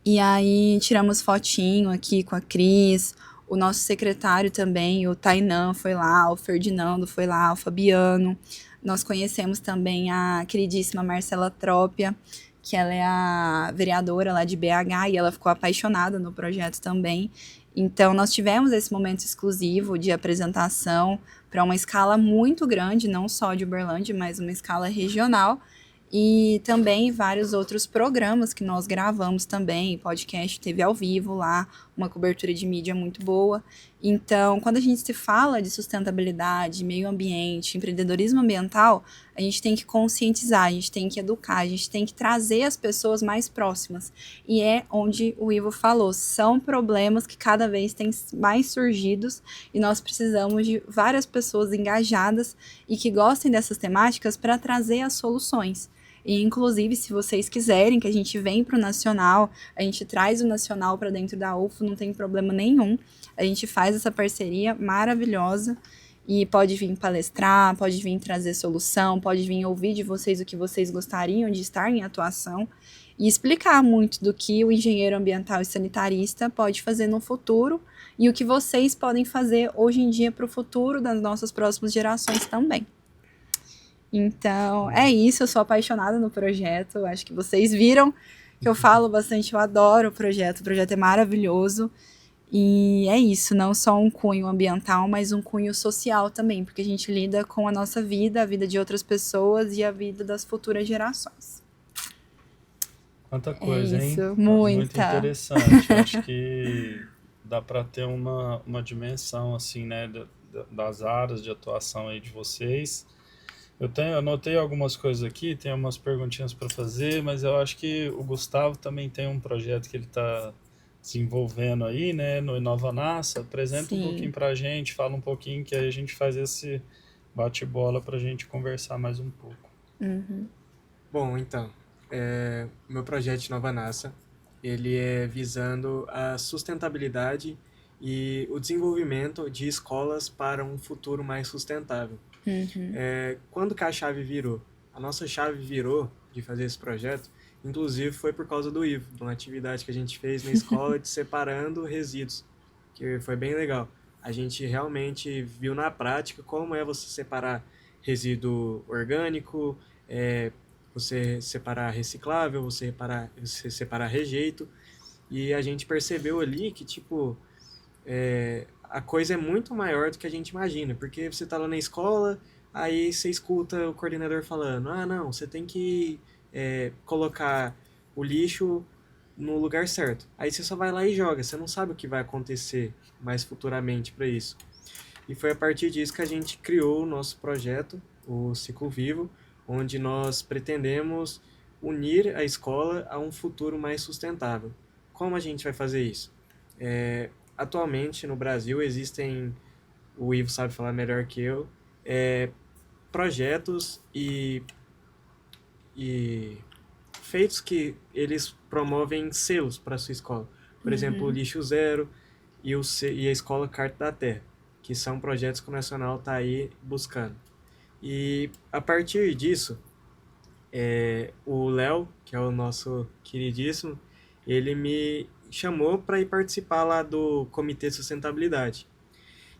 E aí, tiramos fotinho aqui com a Cris. o nosso secretário também, o Tainan foi lá, o Ferdinando foi lá, o Fabiano. Nós conhecemos também a queridíssima Marcela Trópia, que ela é a vereadora lá de BH e ela ficou apaixonada no projeto também. Então, nós tivemos esse momento exclusivo de apresentação para uma escala muito grande, não só de Uberlândia, mas uma escala regional. E também vários outros programas que nós gravamos também, podcast teve ao vivo lá, uma cobertura de mídia muito boa. Então, quando a gente se fala de sustentabilidade, meio ambiente, empreendedorismo ambiental, a gente tem que conscientizar, a gente tem que educar, a gente tem que trazer as pessoas mais próximas. E é onde o Ivo falou, são problemas que cada vez têm mais surgidos e nós precisamos de várias pessoas engajadas e que gostem dessas temáticas para trazer as soluções. E, inclusive, se vocês quiserem que a gente venha para o Nacional, a gente traz o Nacional para dentro da UFO, não tem problema nenhum. A gente faz essa parceria maravilhosa e pode vir palestrar, pode vir trazer solução, pode vir ouvir de vocês o que vocês gostariam de estar em atuação e explicar muito do que o engenheiro ambiental e sanitarista pode fazer no futuro e o que vocês podem fazer hoje em dia para o futuro das nossas próximas gerações também. Então, é isso, eu sou apaixonada no projeto, acho que vocês viram que eu falo bastante, eu adoro o projeto é maravilhoso, e é isso, não só um cunho ambiental, mas um cunho social também, porque a gente lida com a nossa vida, a vida de outras pessoas e a vida das futuras gerações. Quanta coisa, isso, hein? muita. Muito interessante, acho que dá para ter uma dimensão, assim, né, das áreas de atuação aí de vocês. Eu anotei algumas coisas aqui, tem umas perguntinhas para fazer, mas eu acho que o Gustavo também tem um projeto que ele está desenvolvendo aí, né, no Inova NASA. Apresenta um pouquinho para a gente, fala um pouquinho, que aí a gente faz esse bate-bola para a gente conversar mais um pouco. Uhum. Bom, então, meu projeto de Nova NASA, ele é visando a sustentabilidade e o desenvolvimento de escolas para um futuro mais sustentável. Uhum. Quando que a chave virou? A nossa chave virou de fazer esse projeto, inclusive foi por causa do Ivo, de uma atividade que a gente fez na escola de separando resíduos, que foi bem legal. A gente realmente viu na prática como é você separar resíduo orgânico, você separar reciclável, você separar rejeito, e a gente percebeu ali que, tipo, a coisa é muito maior do que a gente imagina, porque você está lá na escola, aí você escuta o coordenador falando, não, você tem que colocar o lixo no lugar certo. Aí você só vai lá e joga, você não sabe o que vai acontecer mais futuramente para isso. E foi a partir disso que a gente criou o nosso projeto, o Ciclo Vivo, onde nós pretendemos unir a escola a um futuro mais sustentável. Como a gente vai fazer isso? Atualmente, no Brasil, existem, o Ivo sabe falar melhor que eu, projetos e feitos que eles promovem selos para a sua escola. Por exemplo, o Lixo Zero e a Escola Carta da Terra, que são projetos que o Nacional está aí buscando. E a partir disso, o Léo, que é o nosso queridíssimo, ele me chamou para ir participar lá do Comitê de Sustentabilidade.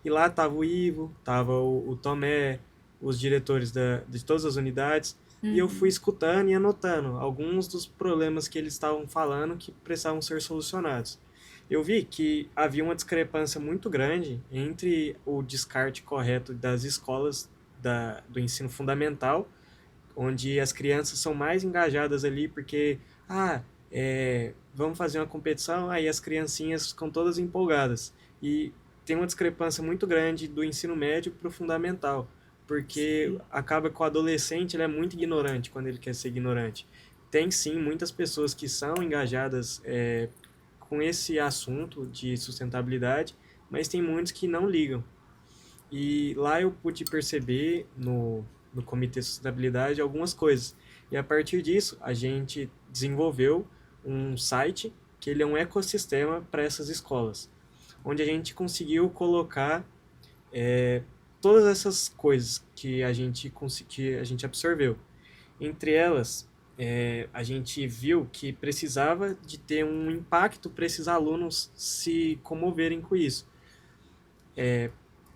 E lá estava o Ivo, estava o Tomé, os diretores de todas as unidades, e eu fui escutando e anotando alguns dos problemas que eles estavam falando que precisavam ser solucionados. Eu vi que havia uma discrepância muito grande entre o descarte correto das escolas do ensino fundamental, onde as crianças são mais engajadas ali porque, vamos fazer uma competição, aí as criancinhas ficam todas empolgadas. E tem uma discrepância muito grande do ensino médio para o fundamental, porque acaba que o adolescente ele é muito ignorante quando ele quer ser ignorante. Tem sim muitas pessoas que são engajadas com esse assunto de sustentabilidade, mas tem muitos que não ligam. E lá eu pude perceber no Comitê de Sustentabilidade algumas coisas. E a partir disso, a gente desenvolveu um site que ele é um ecossistema para essas escolas, onde a gente conseguiu colocar todas essas coisas que a gente absorveu. Entre elas, a gente viu que precisava de ter um impacto para esses alunos se comoverem com isso.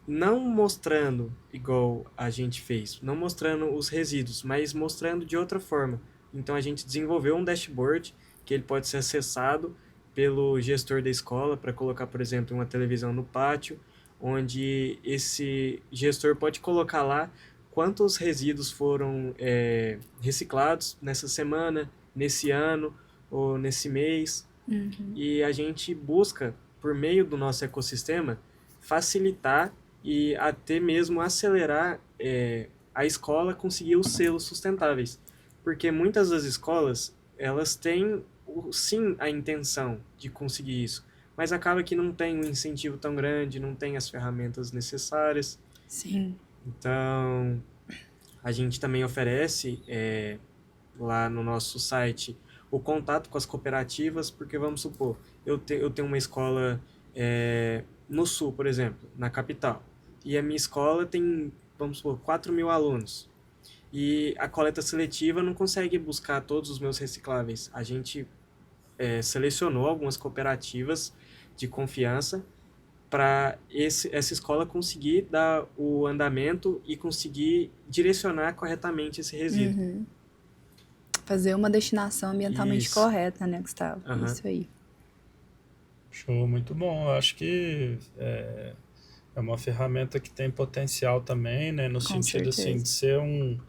não mostrando igual a gente fez, não mostrando os resíduos, mas mostrando de outra forma. Então a gente desenvolveu um dashboard que ele pode ser acessado pelo gestor da escola para colocar, por exemplo, uma televisão no pátio, onde esse gestor pode colocar lá quantos resíduos foram reciclados nessa semana, nesse ano ou nesse mês. E a gente busca, por meio do nosso ecossistema, facilitar e até mesmo acelerar a escola conseguir os selos sustentáveis. Porque muitas das escolas, elas têm sim a intenção de conseguir isso, mas acaba que não tem um incentivo tão grande, não tem as ferramentas necessárias. Sim. Então, a gente também oferece lá no nosso site o contato com as cooperativas, porque vamos supor, eu tenho uma escola no sul, por exemplo, na capital, e a minha escola tem, vamos supor, 4.000 alunos. E a coleta seletiva não consegue buscar todos os meus recicláveis. A gente selecionou algumas cooperativas de confiança para essa escola conseguir dar o andamento e conseguir direcionar corretamente esse resíduo. Fazer uma destinação ambientalmente Isso. correta, né, Gustavo? Aham. Isso aí. Show, muito bom. Eu acho que é uma ferramenta que tem potencial também, né? No Com sentido, assim, certeza. de ser um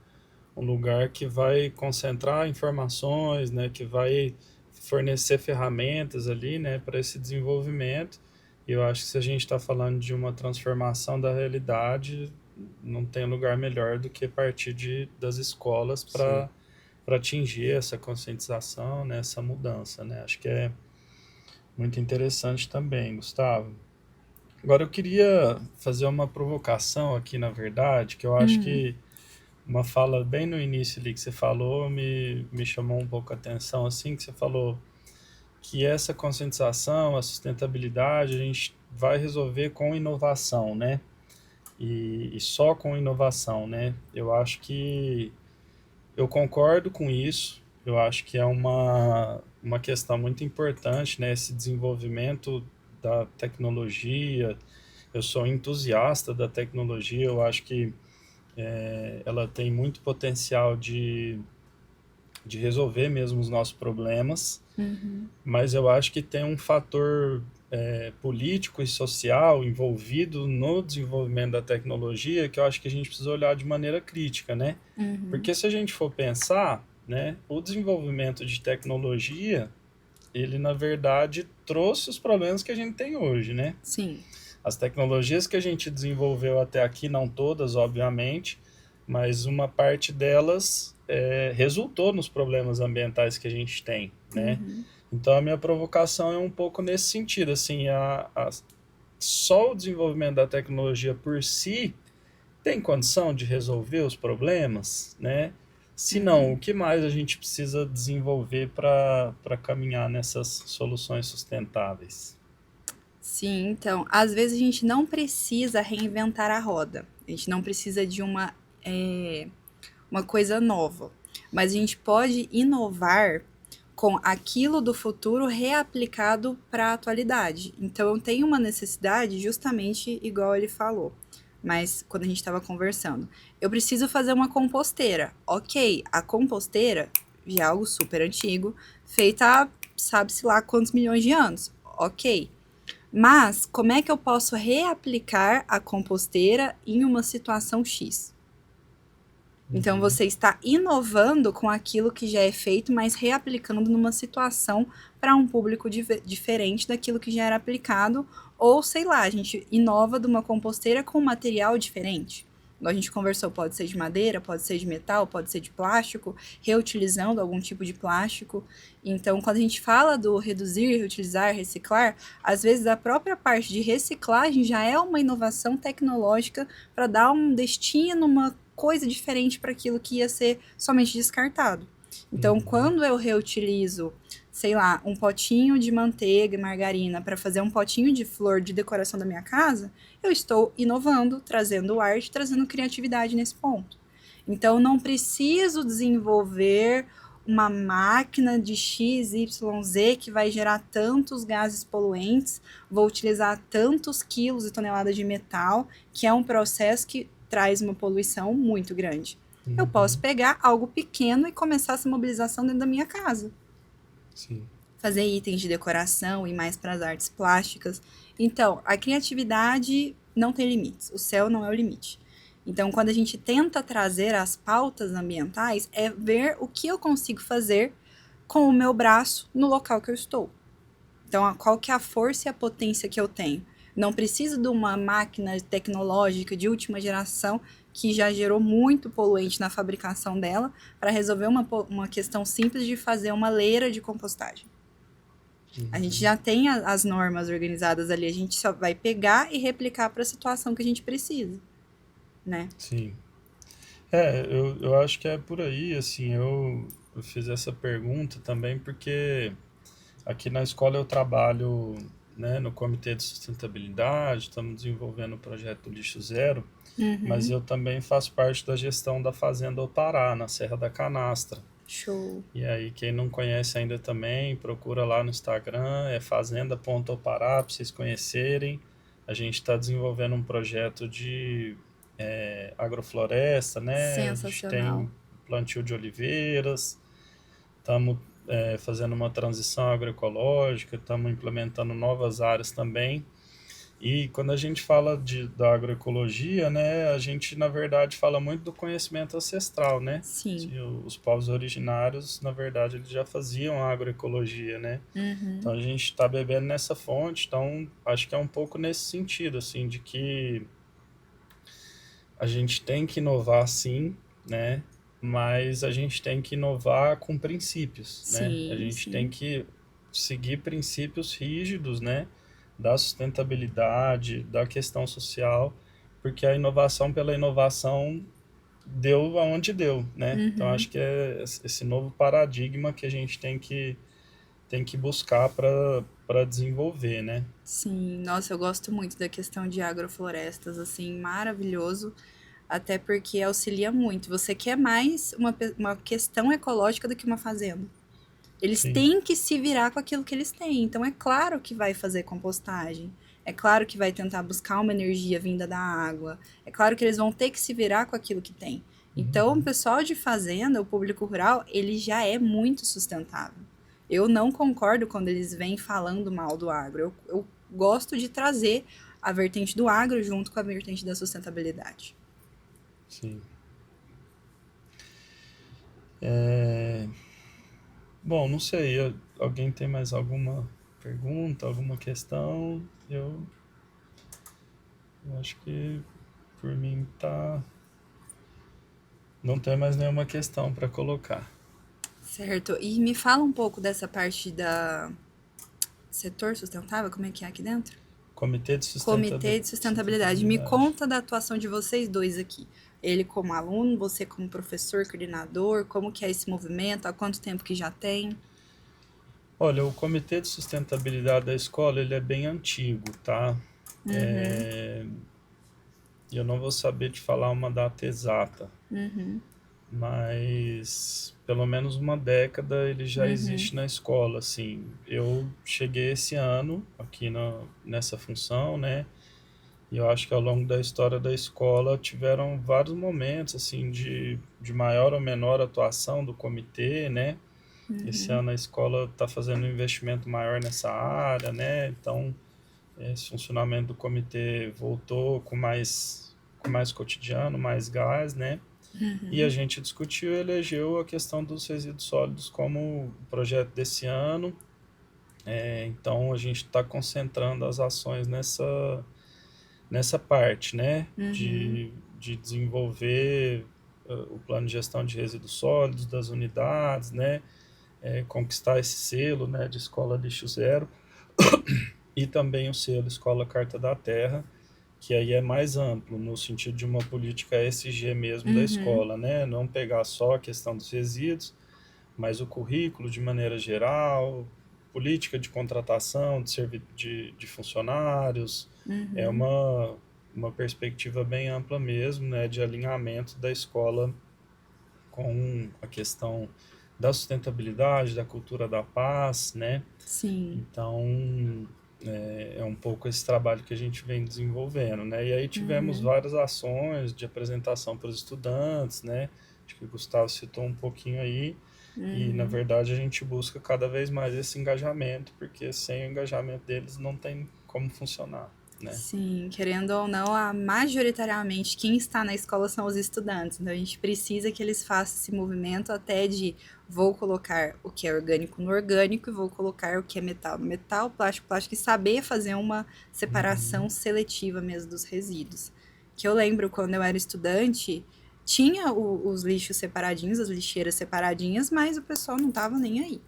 lugar que vai concentrar informações, né? Que vai fornecer ferramentas ali, né? Para esse desenvolvimento. E eu acho que se a gente está falando de uma transformação da realidade, não tem lugar melhor do que partir das escolas Sim. para atingir essa conscientização, né? Essa mudança, né? Acho que é muito interessante também, Gustavo. Agora eu queria fazer uma provocação aqui, na verdade, que eu acho que uma fala bem no início ali que você falou me chamou um pouco a atenção, assim, que você falou que essa conscientização, a sustentabilidade, a gente vai resolver com inovação, né? E só com inovação, né? Eu acho que eu concordo com isso. Eu acho que é uma questão muito importante, né? Esse desenvolvimento da tecnologia. Eu sou entusiasta da tecnologia. Eu acho que ela tem muito potencial de resolver mesmo os nossos problemas. Mas eu acho que tem um fator político e social envolvido no desenvolvimento da tecnologia que eu acho que a gente precisa olhar de maneira crítica, né? Porque se a gente for pensar, né, o desenvolvimento de tecnologia, ele na verdade trouxe os problemas que a gente tem hoje, né? Sim. As tecnologias que a gente desenvolveu até aqui, não todas, obviamente, mas uma parte delas resultou nos problemas ambientais que a gente tem, né? Então a minha provocação é um pouco nesse sentido, assim, só o desenvolvimento da tecnologia por si tem condição de resolver os problemas, né? Se não, o que mais a gente precisa desenvolver para caminhar nessas soluções sustentáveis? Sim, então, às vezes a gente não precisa reinventar a roda. A gente não precisa de uma coisa nova. Mas a gente pode inovar com aquilo do futuro reaplicado para a atualidade. Então, eu tenho uma necessidade justamente igual ele falou. Mas quando a gente estava conversando, eu preciso fazer uma composteira. Ok, a composteira já é algo super antigo, feita há sabe-se lá quantos milhões de anos. Ok. Mas como é que eu posso reaplicar a composteira em uma situação X? Então você está inovando com aquilo que já é feito, mas reaplicando numa situação para um público diferente daquilo que já era aplicado, ou sei lá, a gente inova de uma composteira com um material diferente. Igual a gente conversou, pode ser de madeira, pode ser de metal, pode ser de plástico, reutilizando algum tipo de plástico. Então, quando a gente fala do reduzir, reutilizar, reciclar, às vezes a própria parte de reciclagem já é uma inovação tecnológica para dar um destino, uma coisa diferente para aquilo que ia ser somente descartado. Então, quando eu reutilizo, sei lá, um potinho de manteiga e margarina para fazer um potinho de flor de decoração da minha casa, eu estou inovando, trazendo arte, trazendo criatividade nesse ponto. Então, não preciso desenvolver uma máquina de X, Y, Z que vai gerar tantos gases poluentes, vou utilizar tantos quilos e toneladas de metal, que é um processo que traz uma poluição muito grande. Eu posso pegar algo pequeno e começar essa mobilização dentro da minha casa. Sim. Fazer itens de decoração e mais para as artes plásticas. Então, a criatividade não tem limites. O céu não é o limite. Então, quando a gente tenta trazer as pautas ambientais, é ver o que eu consigo fazer com o meu braço no local que eu estou. Então, qual que é a força e a potência que eu tenho? Não preciso de uma máquina tecnológica de última geração que já gerou muito poluente na fabricação dela para resolver uma questão simples de fazer uma leira de compostagem. A gente já tem as normas organizadas ali, a gente só vai pegar e replicar para a situação que a gente precisa, né? Sim. Eu acho que é por aí, assim, eu fiz essa pergunta também porque aqui na escola eu trabalho, né, no Comitê de Sustentabilidade, estamos desenvolvendo o projeto Lixo Zero, mas eu também faço parte da gestão da Fazenda Opará, na Serra da Canastra. Show. E aí, quem não conhece ainda também, procura lá no Instagram, é fazenda.opará, para vocês conhecerem. A gente está desenvolvendo um projeto de agrofloresta, né? A gente Sensacional. tem plantio de oliveiras, estamos fazendo uma transição agroecológica, estamos implementando novas áreas também. E quando a gente fala da agroecologia, né, a gente, na verdade, fala muito do conhecimento ancestral, né? Sim. Os povos originários, na verdade, eles já faziam agroecologia, né? Então a gente está bebendo nessa fonte, então acho que é um pouco nesse sentido, assim, de que a gente tem que inovar sim, né? Mas a gente tem que inovar com princípios, né? A Sim, gente tem sim. que seguir princípios rígidos, né? Da sustentabilidade, da questão social, porque a inovação pela inovação deu aonde deu, né? Então acho que é esse novo paradigma que a gente tem que buscar para desenvolver, né? Sim, nossa, eu gosto muito da questão de agroflorestas, assim, maravilhoso, até porque auxilia muito. Você quer mais uma questão ecológica do que uma fazenda. Eles Sim. têm que se virar com aquilo que eles têm. Então, é claro que vai fazer compostagem. É claro que vai tentar buscar uma energia vinda da água. É claro que eles vão ter que se virar com aquilo que tem. Então, o pessoal de fazenda, o público rural, ele já é muito sustentável. Eu não concordo quando eles vêm falando mal do agro. Eu gosto de trazer a vertente do agro junto com a vertente da sustentabilidade. Sim. Bom, não sei, alguém tem mais alguma pergunta, alguma questão? Eu acho que por mim tá. Não tem mais nenhuma questão para colocar. Certo. E me fala um pouco dessa parte da setor sustentável, como é que é aqui dentro? Comitê de Comitê de Sustentabilidade. Me Sustentabilidade. conta da atuação de vocês dois aqui. Ele como aluno, você como professor, coordenador, como que é esse movimento, há quanto tempo que já tem? Olha, o Comitê de Sustentabilidade da escola, ele é bem antigo, tá? Eu não vou saber te falar uma data exata, mas pelo menos uma década ele já existe na escola, assim. Eu cheguei esse ano aqui nessa função, né? E eu acho que ao longo da história da escola tiveram vários momentos, assim, de maior ou menor atuação do comitê, né? Esse ano a escola está fazendo um investimento maior nessa área, né? Então, esse funcionamento do comitê voltou com mais cotidiano, mais gás, né? E a gente discutiu e elegeu a questão dos resíduos sólidos como projeto desse ano. Então, a gente está concentrando as ações nessa parte, né? De desenvolver o plano de gestão de resíduos sólidos das unidades, né? Conquistar esse selo, né, de Escola Lixo Zero e também o selo Escola Carta da Terra, que aí é mais amplo, no sentido de uma política ESG mesmo da escola, né? Não pegar só a questão dos resíduos, mas o currículo de maneira geral, política de contratação de funcionários, é uma perspectiva bem ampla mesmo, né, de alinhamento da escola com a questão da sustentabilidade, da cultura da paz, né? Sim. Então, é um pouco esse trabalho que a gente vem desenvolvendo, né? E aí tivemos Uhum. várias ações de apresentação para os estudantes, né? Acho que o Gustavo citou um pouquinho aí, e na Uhum. verdade a gente busca cada vez mais esse engajamento, porque sem o engajamento deles não tem como funcionar, né? Sim, querendo ou não, majoritariamente quem está na escola são os estudantes. Então a gente precisa que eles façam esse movimento até de vou colocar o que é orgânico no orgânico e vou colocar o que é metal no metal, plástico, plástico, e saber fazer uma separação Uhum, seletiva mesmo dos resíduos. Que eu lembro quando eu era estudante, tinha os lixos separadinhos, as lixeiras separadinhas, mas o pessoal não tava nem aí.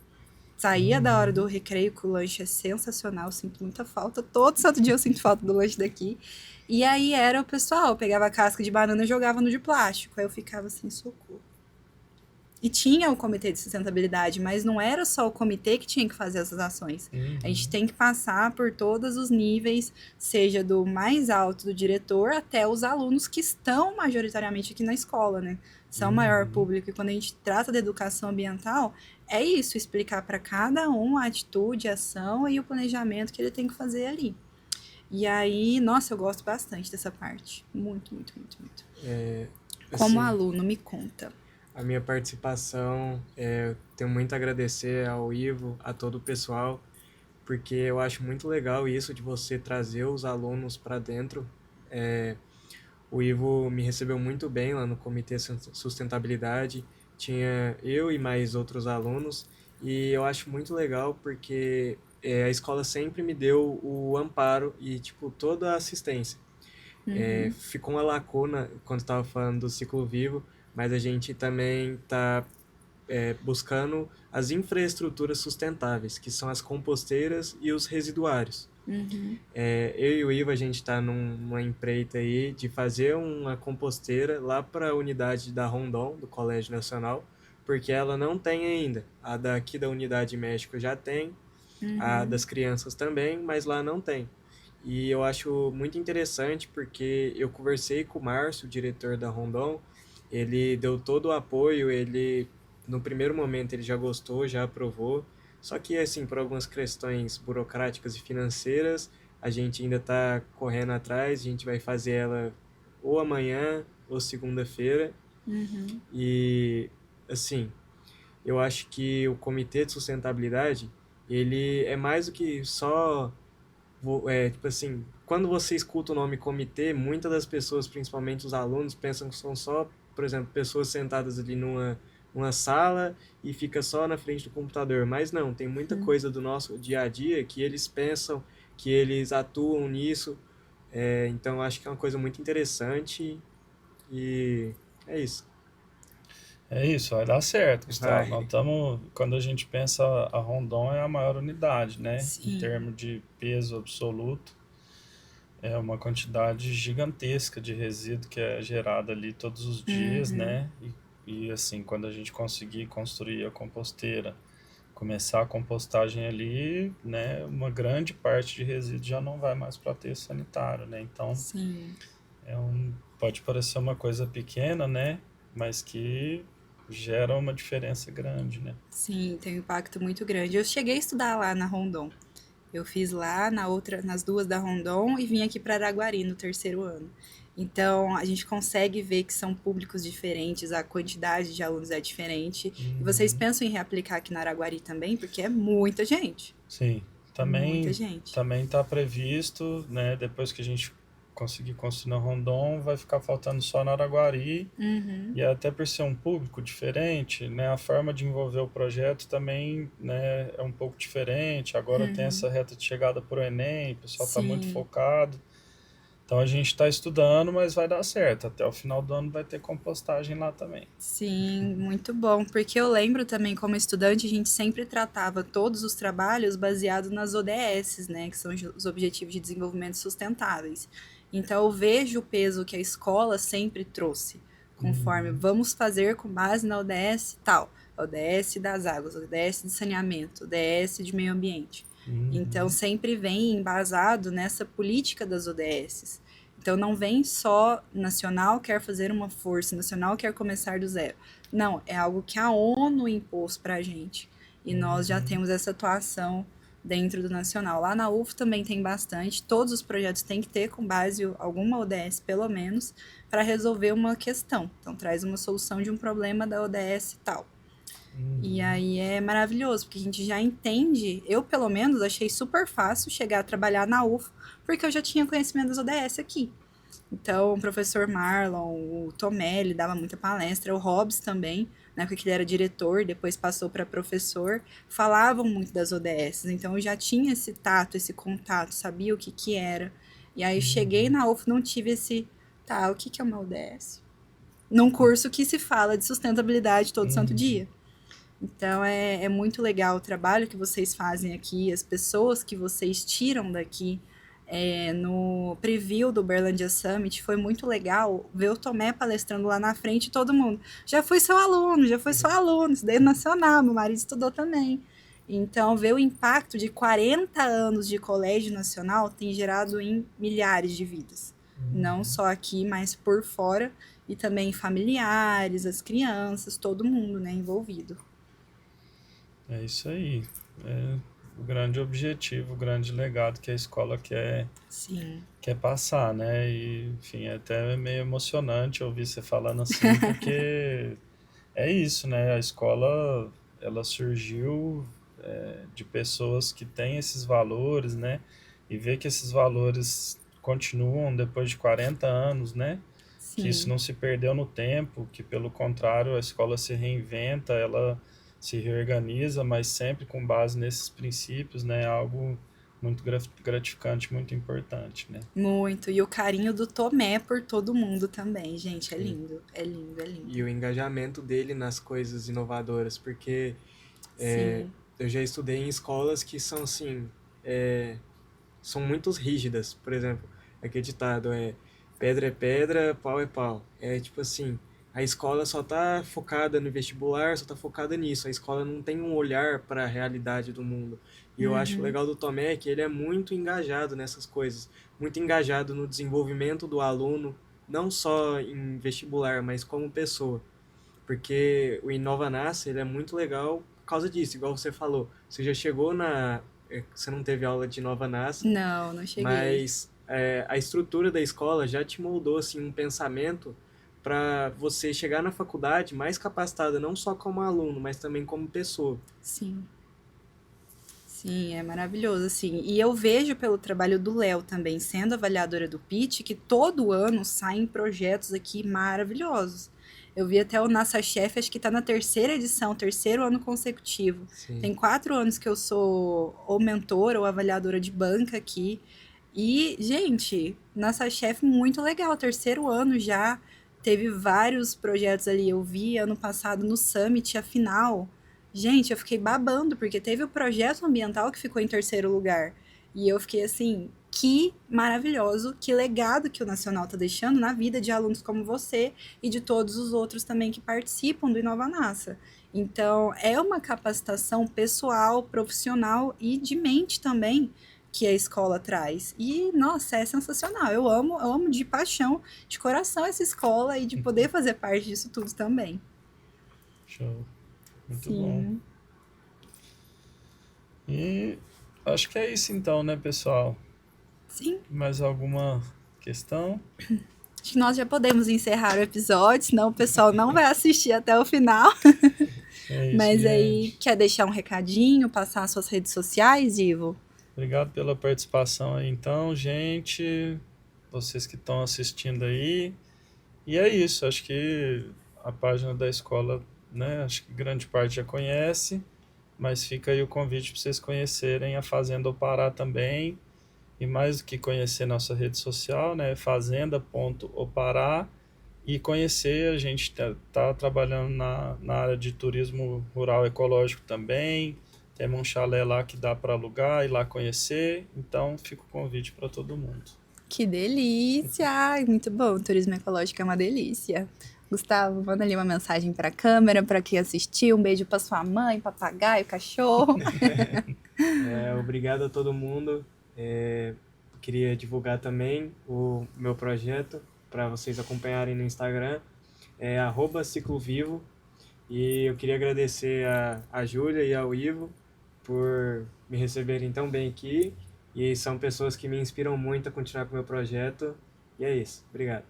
Saía da hora do uhum. recreio, que o lanche é sensacional, sinto muita falta. Todo santo dia eu sinto falta do lanche daqui. E aí era o pessoal, pegava a casca de banana e jogava no de plástico. Aí eu ficava assim, socorro. E tinha o comitê de sustentabilidade, mas não era só o comitê que tinha que fazer essas ações. A gente Uhum, tem que passar por todos os níveis, seja do mais alto do diretor até os alunos que estão majoritariamente aqui na escola, né? São o maior uhum, público. E quando a gente trata da educação ambiental, é isso, explicar para cada um a atitude, a ação e o planejamento que ele tem que fazer ali. E aí, nossa, eu gosto bastante dessa parte. Muito, muito, muito, muito. Como Assim, aluno, me conta. a minha participação, eu tenho muito a agradecer ao Ivo, a todo o pessoal, porque eu acho muito legal isso de você trazer os alunos para dentro. É, o Ivo me recebeu muito bem lá no Comitê Sustentabilidade, tinha eu e mais outros alunos, e eu acho muito legal porque a escola sempre me deu o amparo e tipo toda a assistência. Uhum, Ficou uma lacuna quando estava falando do ciclo vivo, mas a gente também está buscando as infraestruturas sustentáveis, que são as composteiras e os residuários. uhum, Eu e o Ivo, a gente está numa empreita aí de fazer uma composteira lá para a unidade da Rondon, do Colégio Nacional, porque ela não tem ainda. A daqui da Unidade México já tem, a uhum. das crianças também, mas lá não tem. E eu acho muito interessante porque eu conversei com o Márcio, o diretor da Rondon, ele deu todo o apoio, ele no primeiro momento ele já gostou, já aprovou, só que assim, por algumas questões burocráticas e financeiras, a gente ainda está correndo atrás, a gente vai fazer ela ou amanhã ou segunda-feira Uhum, e assim, eu acho que o comitê de sustentabilidade, ele é mais do que só tipo assim, quando você escuta o nome comitê, muitas das pessoas, principalmente os alunos, pensam que são só, por exemplo, pessoas sentadas ali numa sala e fica só na frente do computador. Mas não, tem muita coisa do nosso dia a dia que eles pensam, que eles atuam nisso. Então, eu acho que é uma coisa muito interessante e é isso. É isso, vai dar certo, Gustavo. Nós Vai. estamos, quando a gente pensa, a Rondon é a maior unidade, né? Em sim. termos de peso absoluto, é uma quantidade gigantesca de resíduo que é gerada ali todos os dias, Uhum, né? E assim, quando a gente conseguir construir a composteira, começar a compostagem ali, né? Uma grande parte de resíduo já não vai mais para aterro sanitário, né? Então, sim. pode parecer uma coisa pequena, né? Mas que gera uma diferença grande, né? Sim, tem um impacto muito grande. Eu cheguei a estudar lá na Rondon. Eu fiz lá nas duas da Rondon e vim aqui para Araguari no terceiro ano. Então, a gente consegue ver que são públicos diferentes, a quantidade de alunos é diferente. E vocês Uhum. pensam em reaplicar aqui na Araguari também? Porque é muita gente. Sim, Muita também gente. também está previsto, né? Depois que a gente conseguir construir na Rondon, vai ficar faltando só na Araguari. Uhum, E até por ser um público diferente, né, a forma de envolver o projeto também, né, é um pouco diferente. Agora tem uhum. essa reta de chegada para o Enem, o pessoal está muito Sim. focado. Então a gente está estudando, mas vai dar certo. Até o final do ano vai ter compostagem lá também. Sim, muito bom, porque eu lembro também, como estudante, a gente sempre tratava todos os trabalhos baseados nas ODS, né, que são os Objetivos de Desenvolvimento Sustentáveis. Então, eu vejo o peso que a escola sempre trouxe, conforme Uhum, vamos fazer com base na ODS tal, ODS das águas, ODS de saneamento, ODS de meio ambiente. Então, uhum, sempre vem embasado nessa política das ODS. Então não vem só nacional quer fazer uma força, nacional quer começar do zero. Não, é algo que a ONU impôs para a gente. E nós já temos essa atuação dentro do nacional. Lá na UF também tem bastante, todos os projetos têm que ter com base alguma ODS, pelo menos, para resolver uma questão. Então traz uma solução de um problema da ODS e tal. E aí é maravilhoso, porque a gente já entende, eu pelo menos achei super fácil chegar a trabalhar na UF, porque eu já tinha conhecimento das ODS aqui. Então, o professor Marlon, o Tomé, ele dava muita palestra, o Hobbs também, né, porque ele era diretor, depois passou para professor, falavam muito das ODS, então eu já tinha esse tato, esse contato, sabia o que que era. E aí eu cheguei na UF, não tive esse, tá, o que que é uma ODS? Num curso que se fala de sustentabilidade todo santo dia. Então, é muito legal o trabalho que vocês fazem aqui, as pessoas que vocês tiram daqui. No preview do Uberlândia Summit, foi muito legal ver o Tomé palestrando lá na frente e todo mundo. Já fui seu aluno, estudei no Nacional, meu marido estudou também. Então, ver o impacto de 40 anos de colégio nacional tem gerado em milhares de vidas. Não só aqui, mas por fora. E também familiares, as crianças, todo mundo, né, envolvido. É isso aí. É o grande objetivo, o grande legado que a escola Sim. quer passar, né? E, enfim, é até meio emocionante ouvir você falando assim, porque é isso, né? A escola, ela surgiu de pessoas que têm esses valores, né? E ver que esses valores continuam depois de 40 anos, né? Que isso Sim. não se perdeu no tempo, que pelo contrário a escola se reinventa, ela se reorganiza, mas sempre com base nesses princípios, né? Algo muito gratificante, muito importante, né? Muito. E o carinho do Tomé por todo mundo também, gente. É lindo. É lindo, é lindo. E o engajamento dele nas coisas inovadoras, porque Sim. eu já estudei em escolas que são assim, são muito rígidas. Por exemplo, aquele ditado é pedra, pau é pau. É tipo assim, a escola só tá focada no vestibular, só tá focada nisso. A escola não tem um olhar para a realidade do mundo. E eu acho legal do Tomé que ele é muito engajado nessas coisas, muito engajado no desenvolvimento do aluno, não só em vestibular, mas como pessoa. Porque o Inova Nasce, ele é muito legal por causa disso, igual você falou. Você já chegou você não teve aula de Inova Nasce, Não cheguei. mas a estrutura da escola já te moldou assim, um pensamento para você chegar na faculdade mais capacitada, não só como aluno, mas também como pessoa. Sim. Sim, é maravilhoso, assim. E eu vejo pelo trabalho do Léo também, sendo avaliadora do PIT, que todo ano saem projetos aqui maravilhosos. Eu vi até o Nossa Chef, acho que está na terceira edição, terceiro ano consecutivo. Sim. Tem 4 anos que eu sou ou mentora ou avaliadora de banca aqui. E, gente, Nossa Chef muito legal, terceiro ano já. Teve vários projetos ali. Eu vi ano passado no Summit, a final. Gente, eu fiquei babando, porque teve o projeto ambiental que ficou em terceiro lugar. E eu fiquei assim, que maravilhoso, que legado que o Nacional está deixando na vida de alunos como você e de todos os outros também que participam do Inova Nasa. Então, é uma capacitação pessoal, profissional e de mente também que a escola traz. E, nossa, é sensacional. Eu amo de paixão, de coração essa escola e de poder fazer parte disso tudo também. Show. Muito Sim. bom. E acho que é isso então, né, pessoal? Sim. Mais alguma questão? Acho que nós já podemos encerrar o episódio, senão o pessoal não vai assistir até o final. É isso, Mas aí, gente. quer deixar um recadinho, passar as suas redes sociais, Ivo? Obrigado pela participação aí, então, gente. Vocês que estão assistindo aí. E é isso, acho que a página da escola, né, acho que grande parte já conhece, mas fica aí o convite para vocês conhecerem a Fazenda Opará também. E mais do que conhecer nossa rede social, né, fazenda.opará, e conhecer, a gente tá trabalhando na área de turismo rural ecológico também. Temos um chalé lá que dá para alugar e lá conhecer, então fica o convite para todo mundo. Que delícia! Ai, muito bom, o turismo ecológico é uma delícia. Gustavo, manda ali uma mensagem para a câmera, para quem assistiu. Um beijo para sua mãe, papagaio, cachorro. Obrigado a todo mundo. queria divulgar também o meu projeto para vocês acompanharem no Instagram, é @ciclovivo. E eu queria agradecer a Júlia e ao Ivo por me receberem tão bem aqui. E são pessoas que me inspiram muito a continuar com o meu projeto. E é isso. Obrigado.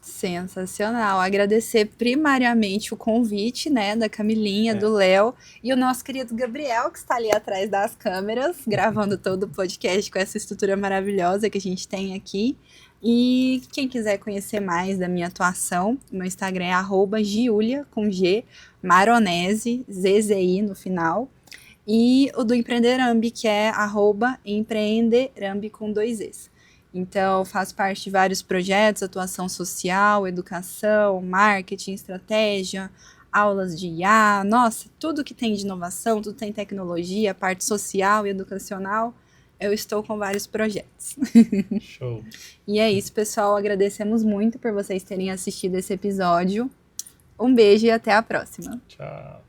Sensacional. Agradecer primariamente o convite, né, da Camilinha, do Léo e o nosso querido Gabriel, que está ali atrás das câmeras, gravando todo o podcast com essa estrutura maravilhosa que a gente tem aqui. E quem quiser conhecer mais da minha atuação, meu Instagram é @giulia, com G, Maronese, ZZI no final. E o do Empreenderambi, que é @empreenderambi com 2 Es. Então, faço parte de vários projetos, atuação social, educação, marketing, estratégia, aulas de IA, nossa, tudo que tem de inovação, tudo tem tecnologia, parte social e educacional, eu estou com vários projetos. Show. E é isso, pessoal, agradecemos muito por vocês terem assistido esse episódio. Um beijo e até a próxima. Tchau.